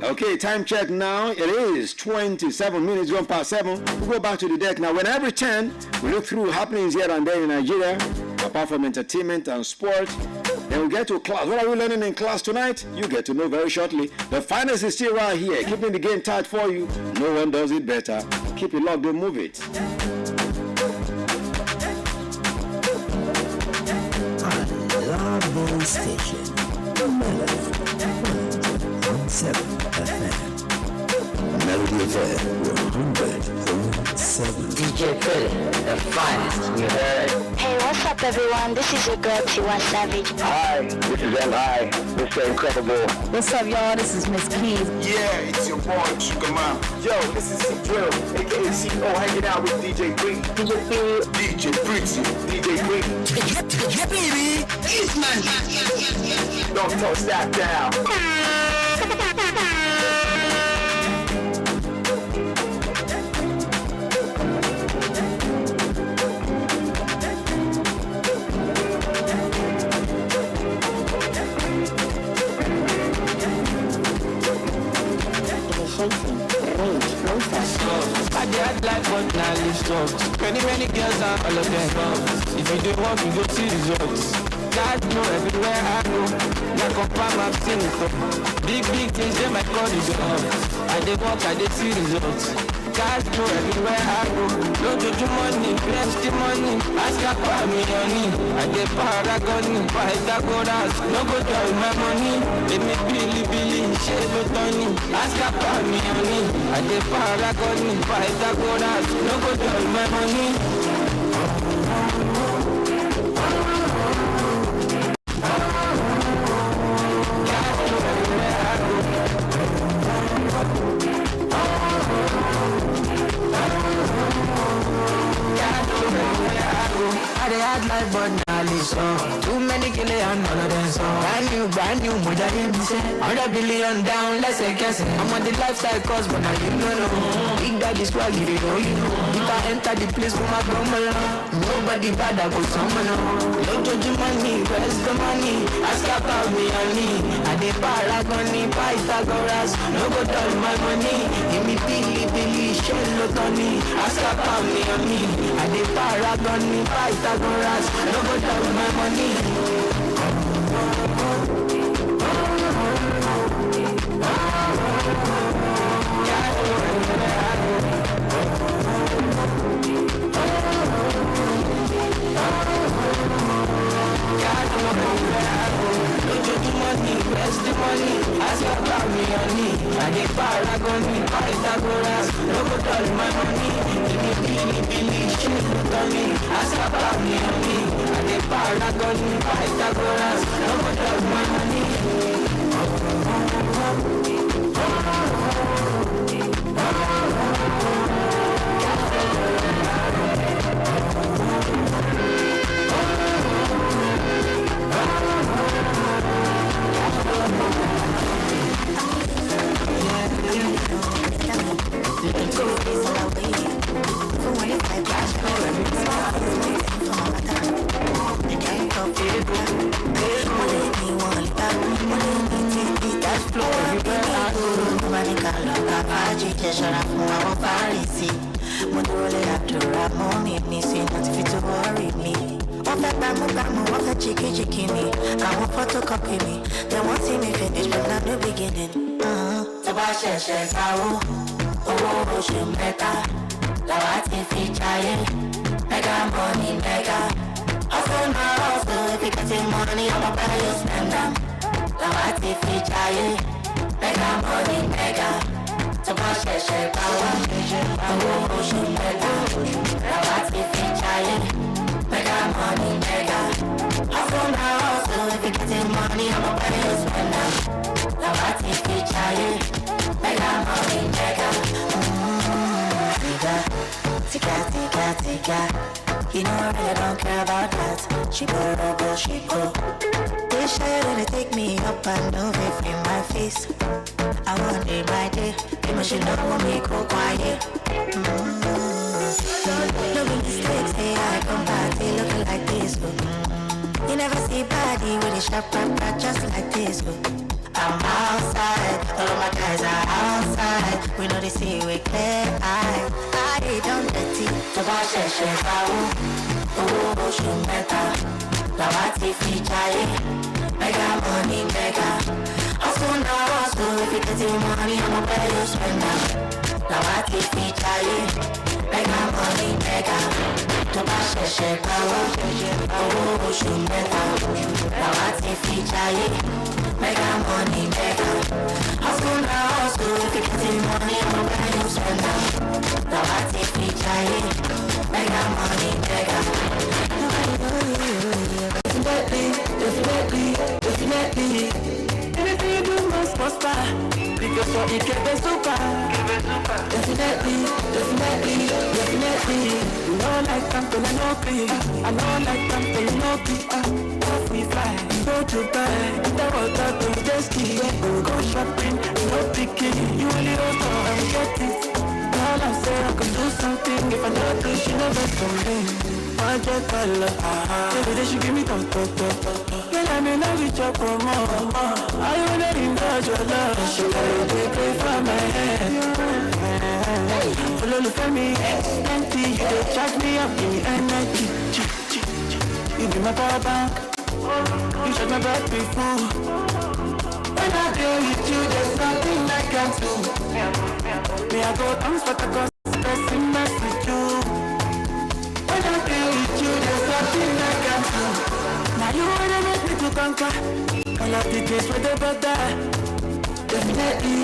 Okay, time check now. It is 27 minutes gone past 7. We'll go back to the deck now. When I return, we look through happenings here and there in Nigeria, apart from entertainment and sport. Then we get to class. What are we learning in class tonight? You get to know very shortly. The finest is still right here, keeping the game tight for you. No one does it better. Keep it locked, don't move it. Love Station, Melody 107 FM. Melody FM 100.7. DJ Philly, the finest, you heard? Hey, what's up, everyone? This is your girl, Tiwa Savage. Hi, this is M.I., Mr. Incredible. What's up, y'all? This is Miss Keys. Yeah, it's your boy, Sugar Mom. Yo, this is C-Drill, a.k.a. C.O. hanging out with DJ Bree. DJ Breezy, DJ Bree. Yeah, baby, it's man. Don't toss that down. I did like but now live strong. Many girls and all of them wrong. If you don't want to go see results, God know everywhere I go. Like up I'm seen it. Big things they might call it on. I dey walk, I dey see results. God know everywhere I go. Don't do money, plenty money. Ask about me honey. I dey paragon, Pythagoras. No go tell my money. They make Billy, shade with Tony. Ask about me honey. I dey paragon, Pythagoras. No go tell my money. I dey hard life but now listen. Too many kill it and none of them so. Brand new, moja dem say 100 billion down, let's say guess it. I'm on the lifestyle cause but now you know. Big daddy swag, you know. If I enter the place for my grandma, nobody bad, I go someone. Don't judge money, where's the money? Ask about me honey. I dey paragon, Pythagoras. No go tell my money. Give me Billy, shell Tony. Ask about me honey. I dey paragon, Pythagoras. No go tell my money. Where's the money? Ask about me honey. I dey paragon, Pythagoras. No go tell my money. Give me Billy, shit, Tony. Ask about me honey. I dey paragon, Pythagoras. No go tell my money. Photocopy me, they won't see me finish, but not the beginning. To buy share, oh, she mega. Lawati feature, mega money, mega. Hustle my hustle, if you getting money, I'ma buy you spend them. Lawati feature, mega money, mega. tó bá ṣẹ̀ṣẹ̀ bá wá owó oṣù mẹ́ta làwa ti fi jayé mega money mega hustle na hustle if you getting money I'ma pay you spend now làwa ti fi jayé mega money mega Tika you know I really don't care about that she go they say that they take me up and over in my face I want day by day people should know me go quiet no mistakes say I come back they looking like this you never see body with a sharp rap just like this I'm outside, all of my guys are outside we know they see we clear eye I don't dirty tó bá ṣẹ̀ṣẹ̀ báwo owó oṣù mẹ́ta làwa ti fi jayé mega money mega hustle na hustle if you getting money I'ma pay you spend now làwa ti fi jayé mega money mega tó bá ṣẹ̀ṣẹ̀ báwo owó oṣù mẹ́ta làwa ti fi jayé mega money mega hustle na hustle if you getting money I'ma pay you spend now làwa ti fi jayé mega money mega. Definitely. Anything you do must prosper. Because what you get is super. Definitely. You know like something I know be. I know like something you know be. Off we fly, go to bed. That was up to the ski. Go shopping, no picking. You only don't know and get it. All I say I can do something. If I don't do, she never told me. I just love, baby, they should give me top. Girl, I'm in love with your promo. I wanna indulge your love. She got a pay for my head. Follow for me, empty. You don't charge me up, give me energy. You be my power bank. You shut my back before. When I deal with you, there's nothing I can do. Me, I go dance, but I go stressing message too. When I deal with you, there's nothing I can do. Now you wanna make me to conquer all of the days with the better. Definitely.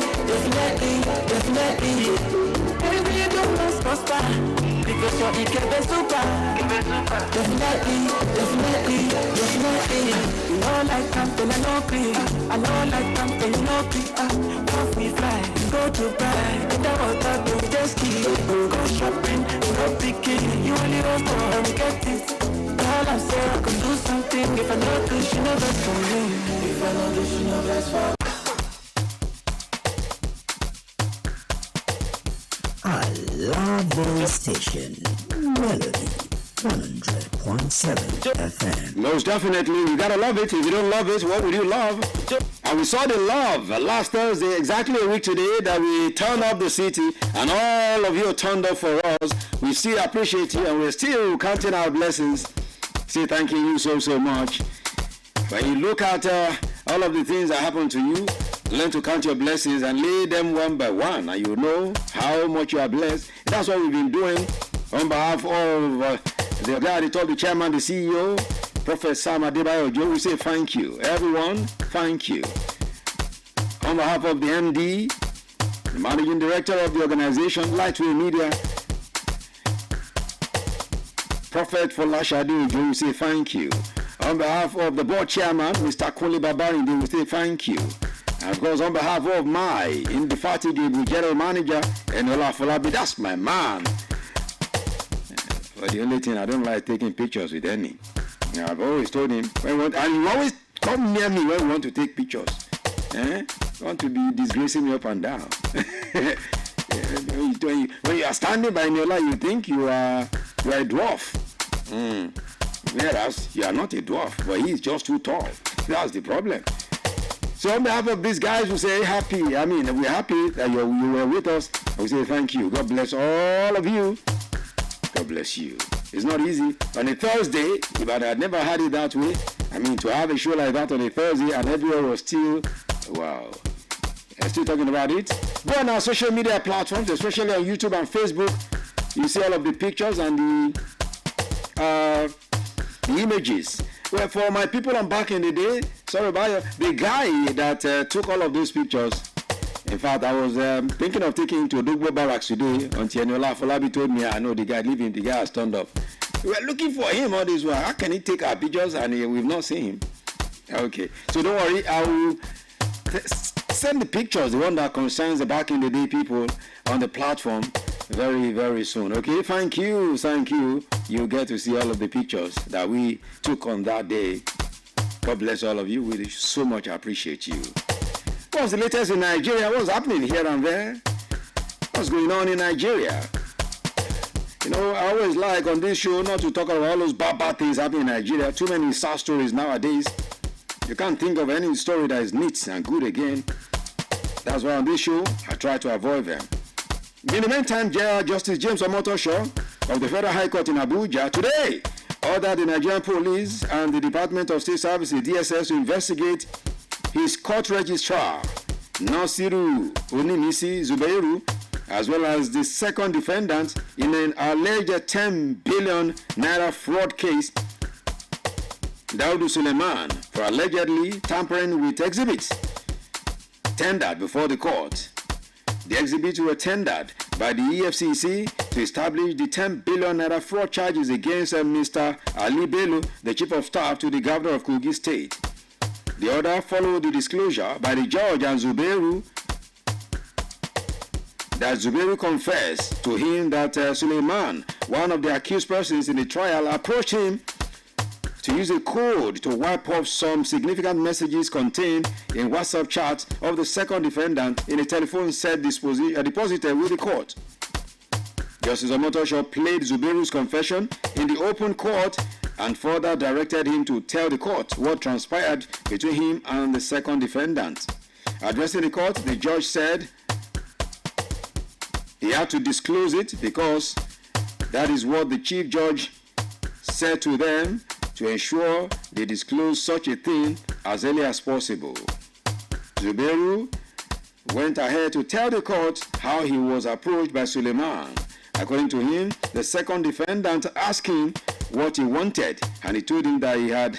Anything you do must prosper. Because you're the super. Definitely. You know like something I know be. I know like something you know be. Off we fly, go to bed. Get the water, do the ski. Go shopping, go picking. You only don't know and get it. All I'm saying I can do something. If I don't do, she never for me. If I don't do, she never for me. I love this station, Melody 100.7 FM. Most definitely, you gotta love it. If you don't love it, what would you love? And we saw the love last Thursday, exactly a week today, that we turned up the city, and all of you turned up for us. We still appreciate you, and we're still counting our blessings. Say thanking you so much. When you look at all of the things that happen to you, learn to count your blessings and lay them one by one, and you know how much you are blessed. That's what we've been doing on behalf of the guy at the top, the chairman, the CEO, Prophet Sam Adebayo Ojo. We say thank you. Everyone, thank you. On behalf of the MD, the managing director of the organization, Lightway Media, Prophet Folashade Ojo, we say thank you. On behalf of the board chairman, Mr. Kunle Babarinde, we say thank you. And of course, on behalf of my indefatigable general manager, Enola Folabi, that's my man. But the only thing I don't like taking pictures with any. I've always told him, and you always come near me when you want to take pictures. You want to be disgracing me up and down. When you are standing by Enola, you think you are a dwarf. Whereas you are not a dwarf, but he is just too tall. That's the problem. So on behalf of these guys, we say we're happy that you were with us. We say thank you. God bless all of you. God bless you. It's not easy. On a Thursday, if I had never had it that way, to have a show like that on a Thursday and everyone was still, wow. I'm still talking about it. Go on our social media platforms, especially on YouTube and Facebook. You see all of the pictures and the images. Well, for my people on back in the day, sorry about you, the guy that took all of those pictures, In fact, I was thinking of taking him to Dugbo Barracks today until Eniola Afolabi told me, I know the guy leaving, the guy has turned off. We were looking for him all this while. How can he take our pictures and we've not seen him? Okay, so don't worry, I will send the pictures, the one that concerns the back in the day people on the platform very, very soon. Okay, thank you. You'll get to see all of the pictures that we took on that day. God bless all of you. We so much appreciate you. What's the latest in Nigeria? What's happening here and there? What's going on in Nigeria? You know, I always like on this show not to talk about all those bad things happening in Nigeria. Too many sad stories nowadays. You can't think of any story that is neat and good again. That's why on this show, I try to avoid them. In the meantime, Justice James Omotosho of the Federal High Court in Abuja today ordered the Nigerian Police and the Department of State Services, DSS, to investigate his court registrar, Nasiru Onimisi Zubeiru, as well as the second defendant in an alleged 10 billion naira fraud case, Daudu Suleiman, for allegedly tampering with exhibits tendered before the court. The exhibits were tendered by the EFCC to establish the 10 billion naira fraud charges against Mr. Ali Bello, the Chief of Staff to the Governor of Kogi State. The order followed the disclosure by the judge and Zubeiru that Zubeiru confessed to him that Suleiman, one of the accused persons in the trial, approached him to use a code to wipe off some significant messages contained in WhatsApp chats of the second defendant in a telephone set deposited with the court. Justice Omotosho played Zubeiru's confession in the open court and further directed him to tell the court what transpired between him and the second defendant. Addressing the court, the judge said he had to disclose it because that is what the chief judge said to them, to ensure they disclose such a thing as early as possible. Zubeiru went ahead to tell the court how he was approached by Suleiman. According to him, the second defendant asked him what he wanted, and he told him that he had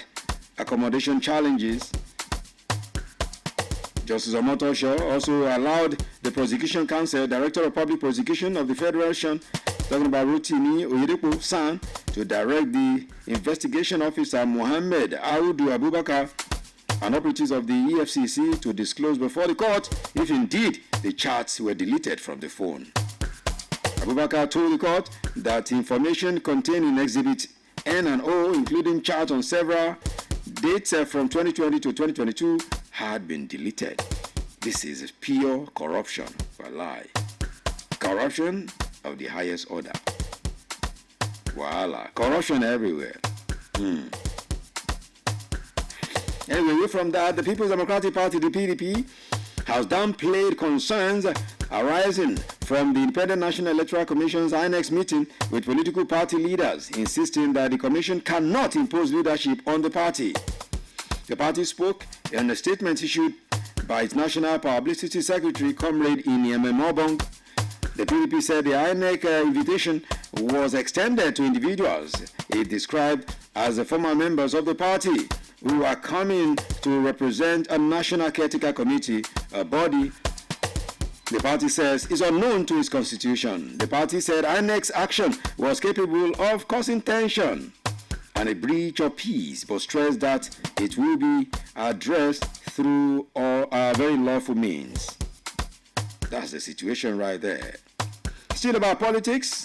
accommodation challenges. Justice Omotosho also allowed the prosecution counsel, Director of Public Prosecution of the Federation, talking about Rotimi Oyedepo San, to direct the investigation officer Mohammed Audu Abubakar and operatives of the EFCC to disclose before the court if indeed the chats were deleted from the phone. Abubakar told the court that information contained in Exhibit N and O, including chats on several dates from 2020 to 2022, had been deleted. This is pure corruption, a lie. Corruption of the highest order. Voila. Corruption everywhere. Anyway, away from that, the People's Democratic Party, the PDP, has downplayed concerns arising from the Independent National Electoral Commission's INEC meeting with political party leaders, insisting that the commission cannot impose leadership on the party. The party spoke in a statement issued by its National Publicity Secretary, Comrade Inyeme Mobong. The PDP said the INEC invitation was extended to individuals it described as the former members of the party who are coming to represent a National Caretaker Committee, a body the party says is unknown to its constitution. The party said INEC's action was capable of causing tension and a breach of peace, but stressed that it will be addressed through very lawful means. That's the situation right there. Still about politics,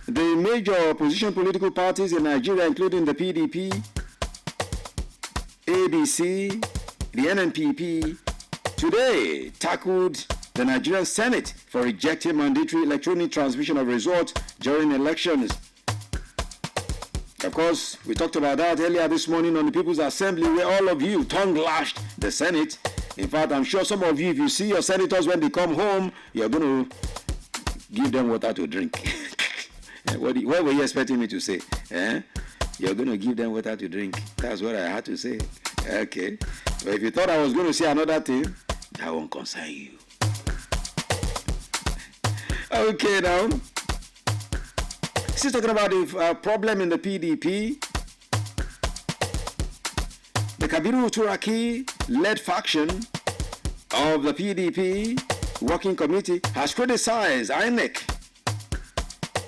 the major opposition political parties in Nigeria, including the PDP, ABC, the NNPP, today tackled the Nigerian Senate for rejecting mandatory electronic transmission of results during elections. Of course, we talked about that earlier this morning on the People's Assembly, where all of you tongue-lashed the Senate. In fact, I'm sure some of you, if you see your senators when they come home, you're going to give them water to drink. What were you expecting me to say? You're going to give them water to drink. That's what I had to say. Okay. But if you thought I was going to say another thing, that won't concern you. Okay, now. Still talking about the problem in the PDP. The Kabiru Turaki-led faction of the PDP Working Committee has criticized INEC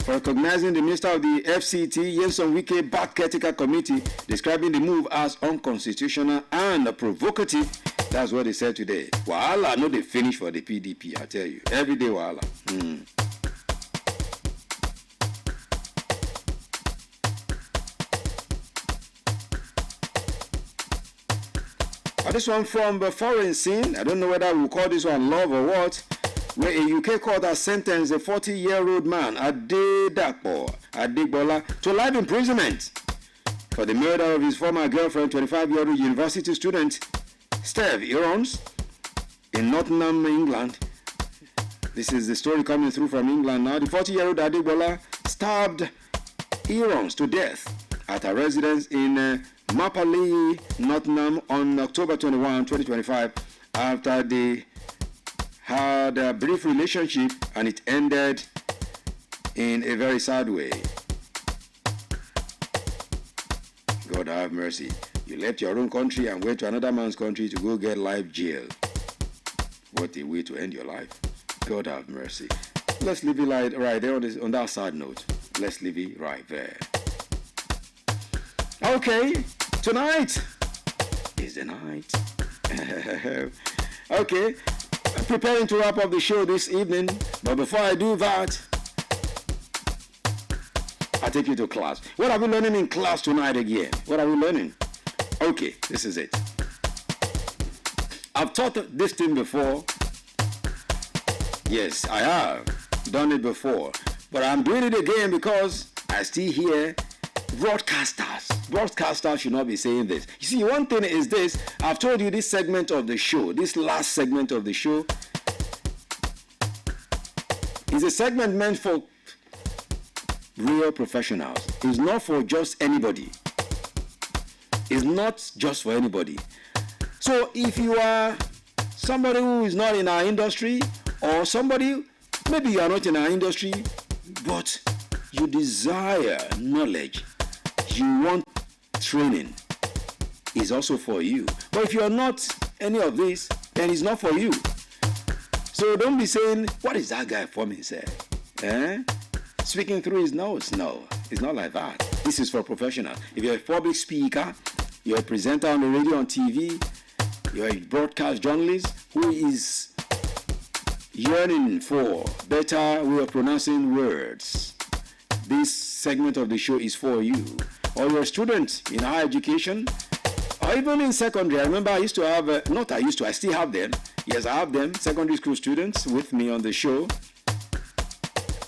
for recognizing the Minister of the FCT, Nyesom Wike, bad caretaker committee, describing the move as unconstitutional and provocative. That's what they said today. Wahala, no, they finish for the PDP, I tell you. Every day, wahala. This one from the foreign scene. I don't know whether we'll call this one love or what. Where a UK court has sentenced a 40-year-old man, Adedapo Adegbola, to life imprisonment for the murder of his former girlfriend, 25-year-old university student, Steph Irons, in Nottingham, England. This is the story coming through from England now. The 40-year-old Adegbola stabbed Irons to death at a residence in Mapaley, Nottingham on October 21, 2025, after they had a brief relationship and it ended in a very sad way. God have mercy. You left your own country and went to another man's country to go get life jail. What a way to end your life. God have mercy. Let's leave it right there on that sad note. Let's leave it right there. Okay, tonight is the night. Okay, I'm preparing to wrap up the show this evening, but before I do that, I'll take you to class. What are we learning in class tonight again? What are we learning? Okay, this is it. I've taught this thing before. Yes, I have done it before, but I'm doing it again because I still hear broadcasters should not be saying this. You see, one thing is this. I've told you this segment of the show, this last segment of the show, is a segment meant for real professionals. It's not for just anybody. It's not just for anybody. So if you are somebody who is not in our industry, or somebody, maybe you are not in our industry, but you desire knowledge, you want training, is also for you. But if you are not any of this, then it's not for you. So don't be saying, what is that guy for me, sir? Speaking through his nose. No, it's not like that. This is for professionals. If you're a public speaker, you're a presenter on the radio, on TV, you're a broadcast journalist who is yearning for better way of pronouncing words, this segment of the show is for you. Or you're a student in higher education, or even in secondary. I remember I used to have, I still have them. Yes, I have them, secondary school students with me on the show.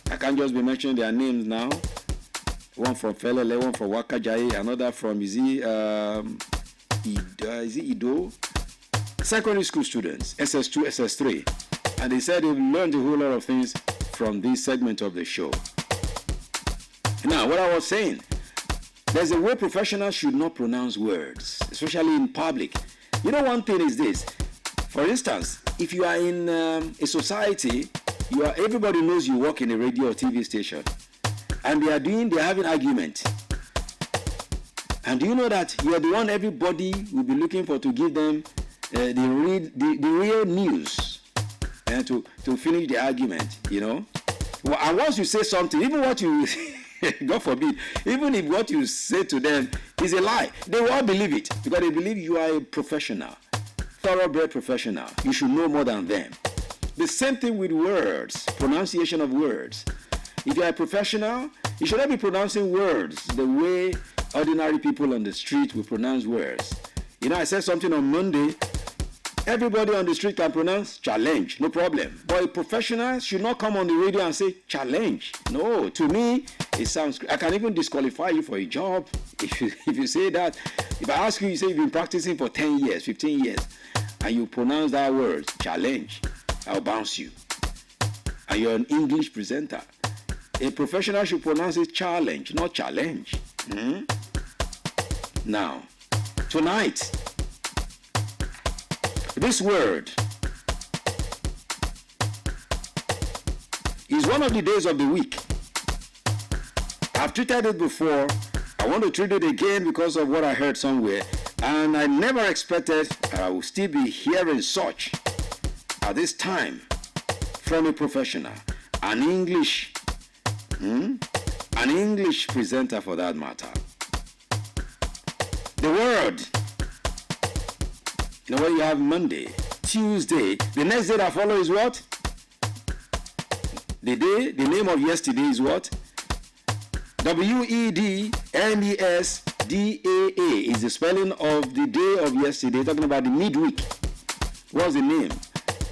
I can't just be mentioning their names now. One from Felele, one from Wakajaye, another from, is it Ido? Secondary school students, SS2, SS3. And they said they've learned a whole lot of things from this segment of the show. Now, what I was saying, there's a way professionals should not pronounce words, especially in public. You know, one thing is this. For instance, if you are in a society, everybody knows you work in a radio or TV station, and they're having argument. And do you know that you are the one everybody will be looking for to give them the real news and to finish the argument, you know? Well, and once you say something, even what you God forbid, even if what you say to them is a lie, they will all believe it because they believe you are a professional, thoroughbred professional. You should know more than them. The same thing with words, pronunciation of words. If you are a professional, you should not be pronouncing words the way ordinary people on the street will pronounce words. You know, I said something on Monday. Everybody on the street can pronounce challenge, no problem. But a professional should not come on the radio and say challenge. No, to me, it sounds, I can even disqualify you for a job if you say that. If I ask you, you say you've been practicing for 10 years, 15 years, and you pronounce that word, challenge, I'll bounce you. And you're an English presenter. A professional should pronounce it challenge, not challenge. Now, tonight, this word is one of the days of the week. I've treated it before. I want to treat it again because of what I heard somewhere. And I never expected I will still be hearing such at this time from a professional, an English presenter for that matter. The word, you know what you have Monday, Tuesday, the next day that follows is what? The name of yesterday is what? WEDNESDAA is the spelling of the day of yesterday, talking about the midweek. What's the name?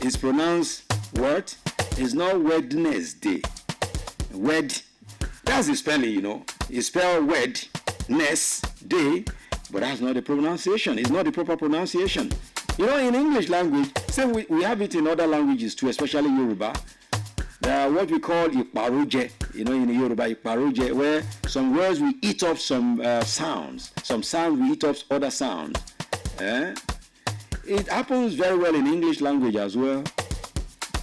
It's pronounced what? It's not Wednesday. That's the spelling, you know. It's spelled Wednesday, but that's not the pronunciation. It's not the proper pronunciation. You know, in English language, same we have it in other languages too, especially Yoruba. There are what we call iparoje, you know, in Yoruba, iparoje, where some words we eat up some sounds. Some sounds we eat up other sounds. It happens very well in English language as well.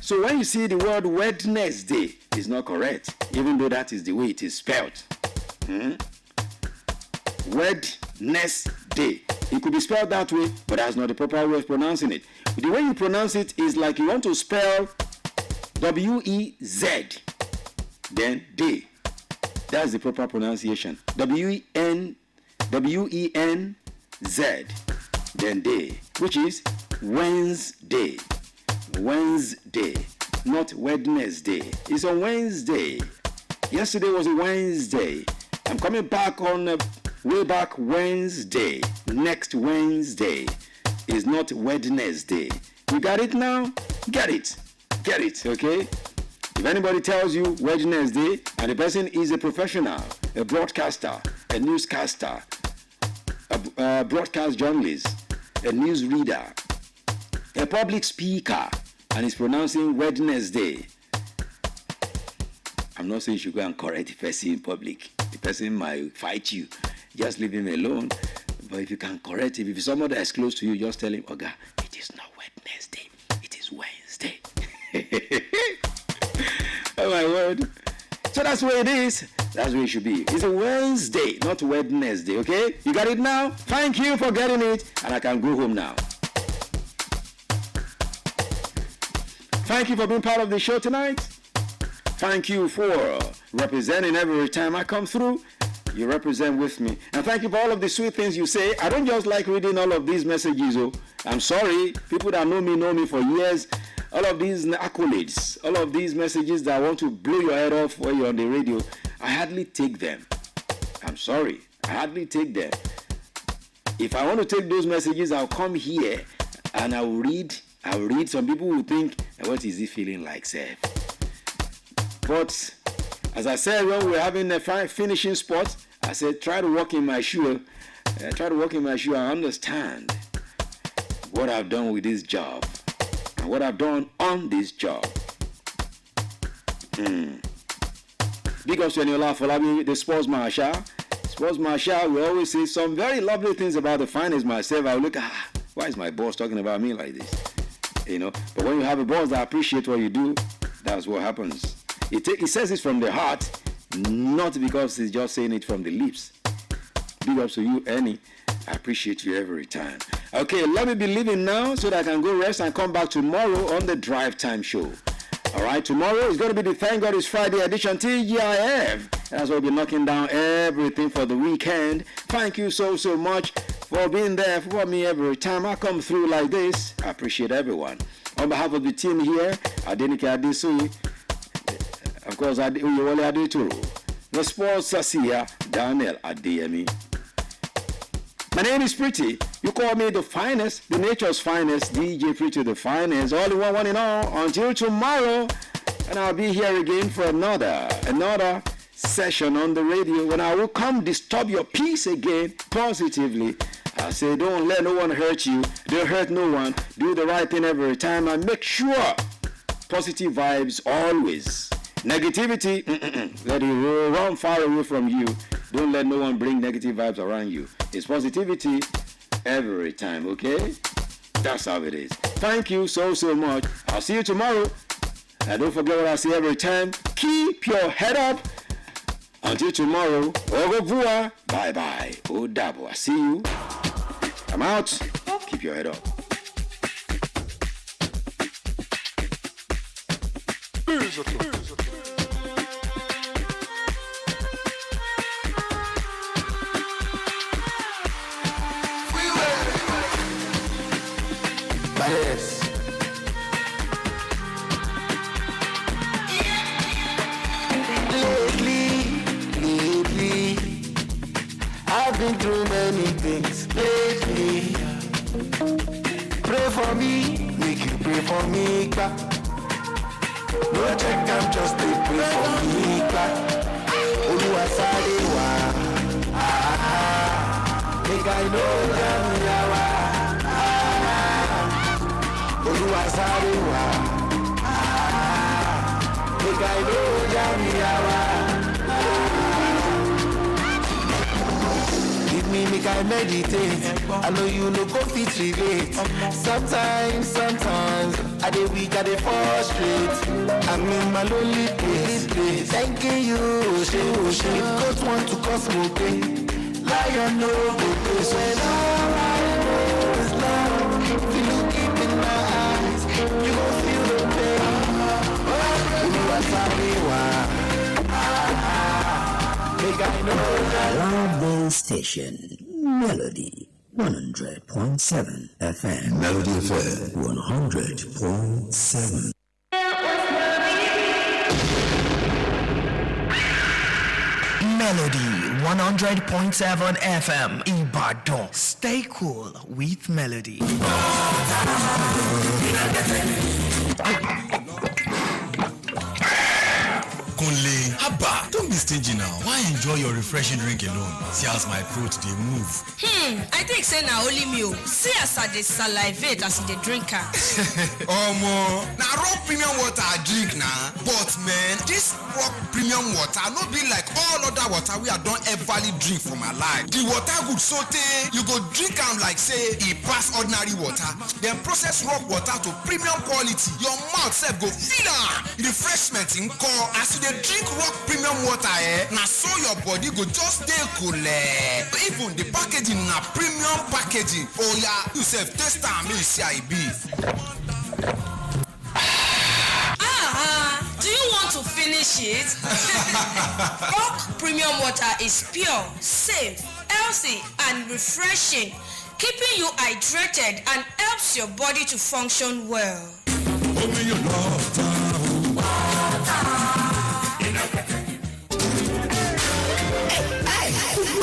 So when you see the word Wednesday, it's not correct, even though that is the way it is spelled. Wednesday. It could be spelled that way, but that's not the proper way of pronouncing it. The way you pronounce it is like you want to spell W-E-Z, then day. That's the proper pronunciation. W-E-N-Z, then day, which is Wednesday. Wednesday, not Wednesday. It's a Wednesday. Yesterday was a Wednesday. I'm coming back on way back Wednesday. Next Wednesday is not Wednesday. You got it now? Get it. Get it, okay? If anybody tells you Wednesday and the person is a professional, a broadcaster, a newscaster, a broadcast journalist, a news reader, a public speaker, and is pronouncing Wednesday, I'm not saying you should go and correct the person in public. The person might fight you. Just leave him alone. But if you can correct him, if somebody that is close to you, just tell him, Oga, it is not Wednesday, it is Wednesday. Oh my word. So that's where it is. That's where it should be. It's a Wednesday, not Wednesday, okay? You got it now? Thank you for getting it, and I can go home now. Thank you for being part of the show tonight. Thank you for representing every time I come through. You represent with me. And thank you for all of the sweet things you say. I don't just like reading all of these messages. Oh, I'm sorry. People that know me for years. All of these accolades, all of these messages that want to blow your head off while you're on the radio, I hardly take them. I'm sorry. I hardly take them. If I want to take those messages, I'll come here and I'll read. Some people will think, what is he feeling like, Seth? But as I said, when we're having a finishing spot, I said, try to walk in my shoe. I understand what I've done with this job and what I've done on this job. Big up to Eniola Folabi, the sports marshal. Sports marshal, we always say some very lovely things about the finance myself. I look, why is my boss talking about me like this? You know, but when you have a boss that appreciates what you do, that's what happens. He says it from the heart, not because he's just saying it from the lips. Big up to you, Annie. I appreciate you every time. Okay, let me be leaving now so that I can go rest and come back tomorrow on the Drive Time Show. All right, tomorrow is going to be the Thank God It's Friday edition, TGIF. That's why we'll be knocking down everything for the weekend. Thank you so much for being there for me every time I come through like this. I appreciate everyone. On behalf of the team here, Adenike Adesoye, of course, Uyewole Adetoro, the sports Sasia, Daniel Adeyemi. My name is Pretty. You call me the finest, the nature's finest, DJ Pretty the finest, all in one in all, until tomorrow. And I'll be here again for another session on the radio when I will come disturb your peace again positively. I say, don't let no one hurt you. Don't hurt no one. Do the right thing every time and make sure positive vibes always. Negativity, let it run far away from you. Don't let no one bring negative vibes around you. It's positivity every time, okay? That's how it is. Thank you so much. I'll see you tomorrow. And don't forget what I say every time. Keep your head up. Until tomorrow, au revoir. Bye-bye. Au dabo. I see you. I'm out. Keep your head up. Lately, I've been through many things. Lately, pray for me, make you pray for me, no check, I'm just a pray for me, Oluwasalewa, make I know Jamiyawa, Oluwasalewa, make I know Jamiyawa. Give me, make I meditate. I know you no go fit relate. Sometimes, I dey weak, I dey frustrate. I'm in my lonely place. Thanking you, she coach want to cause more pain. Lion no go place when all I know is love. If you look deep in my eyes, you gon' feel the pain. Love station, Melody 100.7 FM. Melody FM 100.7. Melody 100.7 FM Ibadan. Stay cool with Melody. Kunle, Abba, don't be stingy now. Why enjoy your refreshing drink alone? See as my throat they move. I think say na only me. See as I dey salivate as I dey drink am. Omo, na raw premium water I drink na. But man, this raw premium water no be like all other water we I don everly drink for my life. The water good so tey, you go drink am like say e pass ordinary water. Then process raw water to premium quality. Your mouth sef go feel am. Refreshment in core as you dey drink raw premium water na so your body go just dey cool. Even the packaging na premium packaging. Oh yeah, you sef taste am make you see how e be. Do you want to finish it? Rock Premium Water is pure, safe, healthy, and refreshing, keeping you hydrated and helps your body to function well. Open your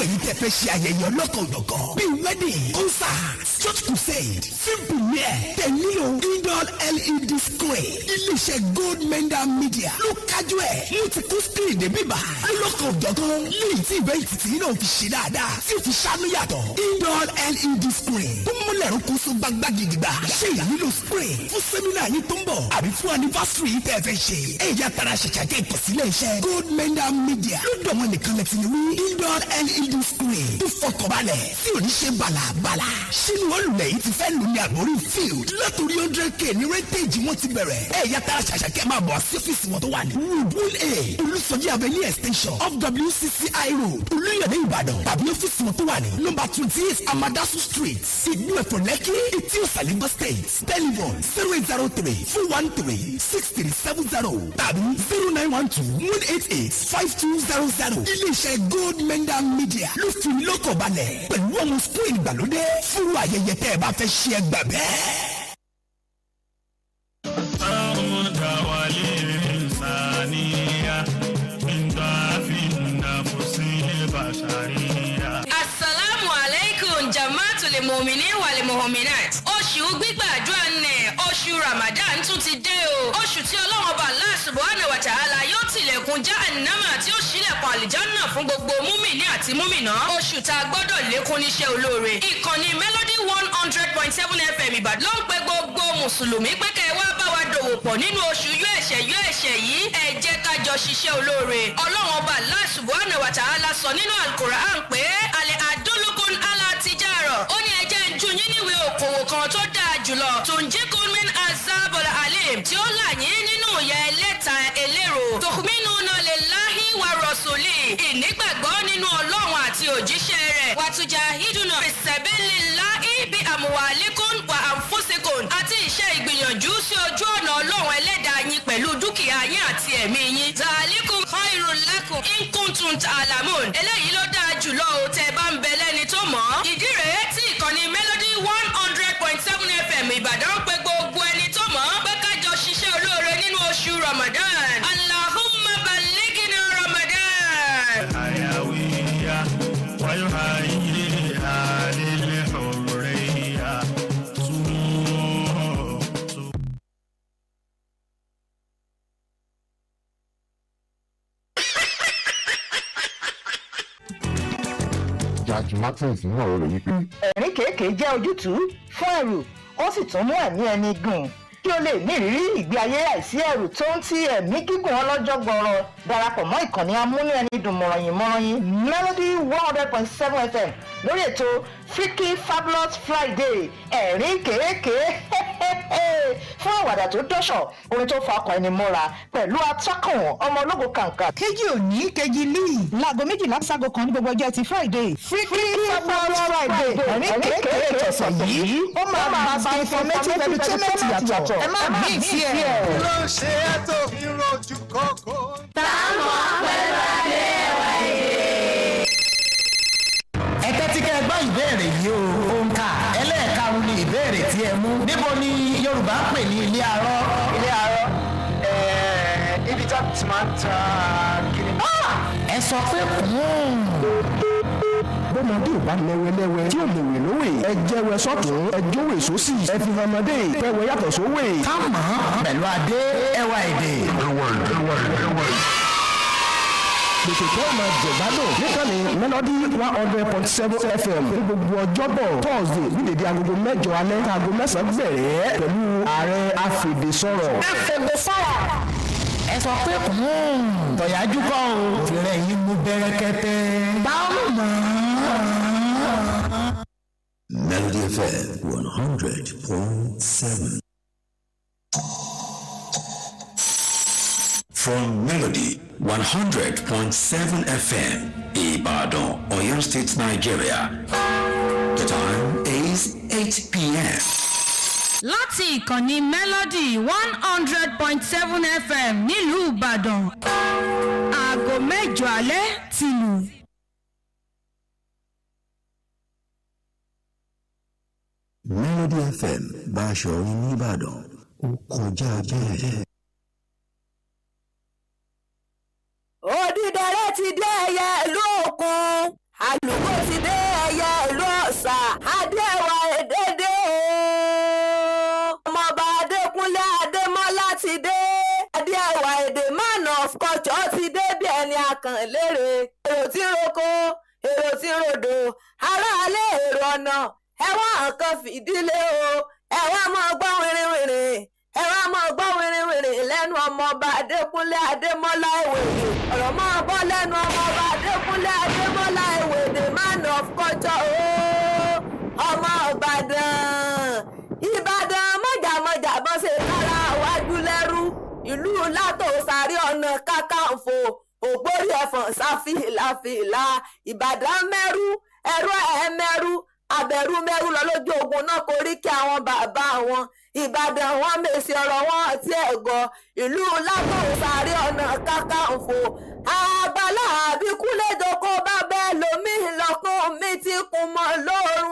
èyí tẹ́ fẹ́ ṣe ayẹyẹ ọlọ́kan-ò-jọ̀kan bíi wedding concert church crusade film premiere tẹ̀ nílò indoor LED screen iléeṣẹ́ gold mender media ló kájú ẹ̀ ló ti kú screen dé bíbá ọlọ́kan-ò-jọ̀kan léyìí tí ìbẹ́ ìtìtì náà fi ṣe dáadáa tí ò fi ṣàánú yàtọ̀ indoor LED screen tó múlẹ̀ rúkú sún gbangba gidigba ṣe ìnílò screen fún sẹ́mínà yìí tó ń bọ̀ àbí fún anniversary tẹ́ fẹ́ ṣe ẹ̀yà tara ṣẹ̀ṣẹ̀ ìkọ̀sílẹ̀ iṣẹ́ gold mender media lọ́dọ̀ wọn nìkan lẹ́tì ní wí indoor LED screen tó fọkànbalẹ̀ tí ò ní ṣe bàlàbàlà sínú olùlẹ̀ yìí ti fẹ́ lù ní àgbórí field látòrí 100k ní rẹ́tẹ̀jì wọn ti bẹ̀rẹ̀ ẹ̀yà tara ṣàṣàkẹ́ máa bọ̀ sí ọ́fíìsì wọn tó wà ní wood a olùsọjí avenue extension of WCCI road olúyọ̀lé ìbàdàn tàbí ọ́fíìsì wọn tó wà ní number 28 amadasu street ìlú ẹ̀fọ́ lẹ́kì etí òsàlẹ́gbọ́ state telephone 0803-413-6370 tàbí 0912-188-5200 iléeṣẹ́ gold mender media ló fi lọ́kàn balẹ̀ pẹ̀lú àwọn screen ìgbàlódé fún ayẹyẹ tẹ́ ẹ bá fẹ́ ṣe ẹgbà bẹ́ẹ̀. Assalamu alaikum jama'atul mu'minin wal mu'minat. Oṣù gbígbàdúrà nẹ̀ oṣù Ramadan tún ti dé o. Oṣù tí Ọlọ́run Ọba Allah subhanahu wa ta'ala yóò tilẹ̀kùn jahannama tí ó ṣílẹ̀kùn àlìjánná fún gbogbo múmìnì àti múmìnà. Oṣù tá a gbọ́dọ̀ lékún níṣẹ́ olóore. Ìkànnì Melody 100.7 FM Ìbàdàn ló ń pe gbogbo mùsùlùmí pé kẹ́ ẹ wá bá wa dòwò pọ̀ nínú oṣù yóò ẹ̀ṣẹ̀ yìí. Ẹ jẹ́ ká jọ ṣiṣẹ́ olóore. Ọlọ́run Ọba Allah subhanahu wa ta'ala sọ nínú Al-Qur'an pé alẹ́ adúlùkún ala tijara. Ó ní ẹ jẹ́ ń ju yín níwèé òkòwò kan tó dáa jùlọ. Tunjikum min azabul alim tí ó là yín nínú ìyà ẹlẹ́ta elérò. Tu'minuna lillahi wa rasuli. Ìnígbàgbọ́ nínú Ọlọ́run àti òjíṣẹ́ rẹ̀. Watujahiduna fisabilillahi bi amwalikum wa anfusikum. Àti iṣẹ́ ìgbìyànjú sí ojú ọ̀nà Ọlọ́run ẹlẹ́dàá yín pẹ̀lú dúkìá yín àti ẹ̀mí yín. zalikum khairul lakum in kuntum ta'lamun. eléyìí ló dáa jùlọ o tẹ́ bá ń bẹ lẹ́ni tó mọ̀. ìdí rèé tí ìkànnì Melody 100.7 FM Ìbàdàn pé gbogbo ẹni tó mọ̀ pé kájọ ṣiṣẹ́ olóore nínú oṣù Ramadan. Allahumma ballighna Ramadan. hayawiya wa yuhayyiha lil hurriya. Judge Martins ní ọ̀rọ̀ rẹ̀ wípé. ẹ̀rín kéèké jẹ́ ojútùú fún ẹ̀rù ó sì tún mú ẹ̀mí ẹni gùn kí o lè ní ìrírí ìgbé ayé àìsí ẹ̀rù tó ń ti ẹ̀mí gígùn ọlọ́jọ́ gbọrọ darapọ̀ mọ́ ìkànnì amúnú ẹni dùn mọ̀rọ̀yìn Melody 100.7 FM lórí ètò Freaky Fabulous Friday ẹ̀rín kéèké fún àwàdà tó dọ́ṣọ̀ orin tó fa ọkàn ẹni mọ́ra pẹ̀lú atọ́kùn ọmọ ológo kàǹkà. kejì òní kejì líì láago méjìlá ságo kan ní gbogbo ọjọ́ ti Friday Freaky Fabulous Friday ẹ̀rín kéèké tọ̀sẹ̀ yìí ó máa bá informative entertainment yàtọ̀ ẹ má mí sí ẹ̀. ló ṣe é tó fi rojú kókó. táwọn pẹ̀lú adé ẹ̀wà èdè. ẹ tẹ́tí kẹ́ ẹ gbọ́ ìbéèrè yìí o òǹkà ẹlẹ́ẹ̀karùn-ún ni ìbéèrè tí ẹ mú níbo ni Yorùbá ń pè ní ilé arọ́. ilé arọ́ ibi tó ti máa ń ta kiri. ẹ sọ pé bọ́mọdé ò bá lẹ́wẹ́lẹ́wẹ́ tí ò lè wè lówè ẹ jẹ́wẹ́ sọ́tún ẹ jówè sósì ẹ fi ọmọdé pẹ́wẹ́ yàtọ̀ sówè. ká mọ̀ pẹ̀lú adé ẹwà èdè. gbèsè tó máa jẹ̀gbádùn níkànnì Melody 100.7 FM ní gbogbo ọjọ́bọ̀ Thursday ní dédé agogo 8 alẹ́ aago 9 bẹ̀rẹ̀ pẹ̀lú ààrẹ afèdèsọ̀rọ̀. ẹ sọ pé tọ̀yájú kọ́ o tìrẹ̀ yìí mú bẹ́rẹ́kẹ́tẹ́. báwo mọ̀ Melody FM 100.7. From Melody 100.7 FM, Ibadan, Oyo State, Nigeria. The time is 8 p.m. láti ìkànnì Melody 100.7 FM nílùú Ìbàdàn aago 8 alẹ́ ti lù. Melody FM Basọ̀run nìbàdàn ó kọjá bẹ́ẹ̀. Odídẹrẹ́ ti dé ẹyẹ ìlú òkun àlùkò ti dé ẹyẹ ìlú ọ̀sà adéwà èdèdè ọmọọba Adékúnlé Adémọ́lá ti dé adéwà èdè man of culture ti dé bí ẹni akànlére èrò tí roko èrò tí rodò aráalé èrò ọ̀nà ẹwà nǹkan fìdílé o ẹwà máa gbọ́ wìrìwìrì ẹwà máa gbọ́ wìrìwìrì lẹ́nu ọmọọba Adékúnlé Adémọ́lá Ìwèdè ọ̀rọ̀ máa bọ́ lẹ́nu ọmọọba Adékúnlé Adémọ́lá Ìwèdè man of culture o ọmọ Ìbàdàn mọ̀jàmọ̀jà bọ́ ṣe kára wájú lẹ́rú ìlú Látòsàrí Ọ̀nà Kakanfò ògbórí ẹ̀fọ̀n sáfìlàfìlà Ìbàdàn mẹ́rú ẹ̀rọ ẹ̀mẹ́rú abẹ̀rú mẹ́rú lọ lójú ogun náà korí kí àwọn bàbá wọn Ìbàdàn wọn mèsì ọ̀rọ̀ wọn àti ẹ̀gọ́ ìlú Látòsàrí Ọ̀nà Kakanfò àgbàlá àbíkúlẹ̀jọ kó bá bẹ́ẹ̀ lómi lọ́kùn mi ti kún mọ́ lórun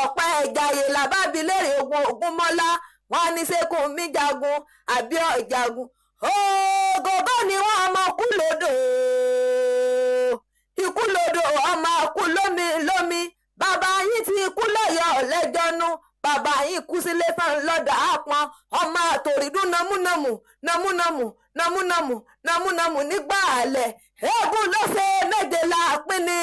ọ̀pẹ ìjàyè làbábílẹ̀rì ogun Ògúnmọ́lá wọn ní sẹ́kùn mi jagun àbí ọ̀jagun ògògó ni wọn ọmọ kú lódò ikú lódò ọmọ kú lómi bàbá yín ti kú lọ́yọ̀ lẹ́jọ́nú bàbá yín kú sílé tán lọ́dà àpọn ọmọ àtòrídún nàmúnàmù nígbà àlẹ̀ eégún ló ṣe méje láàpín ní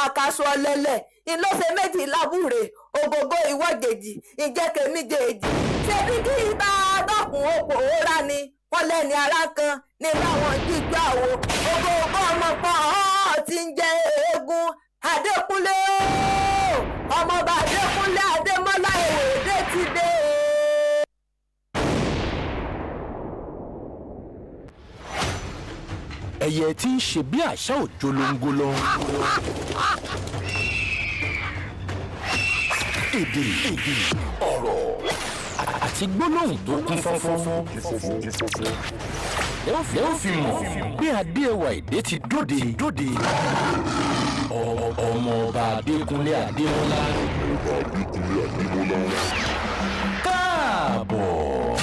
àkàsọ̀ ọ̀lẹ̀lẹ̀ ìlọ́sẹ̀ méjì lábúrè ògògó ìwọ́gèjì ìjẹ́kẹ̀míjèèjì ṣebí kí ibà dọ́kun òpó òórá ni wọ́n lẹ́ni ara kan ní báwọn jíjọ́ àwo ògògó ọmọ kan ti ń jẹ eégún Adékúnlé ọmọọba Adékúnlé Adémọ́lá Ìwèdè ti dé. ẹyẹ tí ń ṣe bí àṣà òjò lóńgóló. èdè ọ̀rọ̀ àti gbólóhùn tó kún fọ́fọ́. lẹ́ ó fi mọ̀ bí Adéẹwà Ìdè ti dóde. Ọmọọba Adékúnlé Adémọ́lá. Káàbọ̀.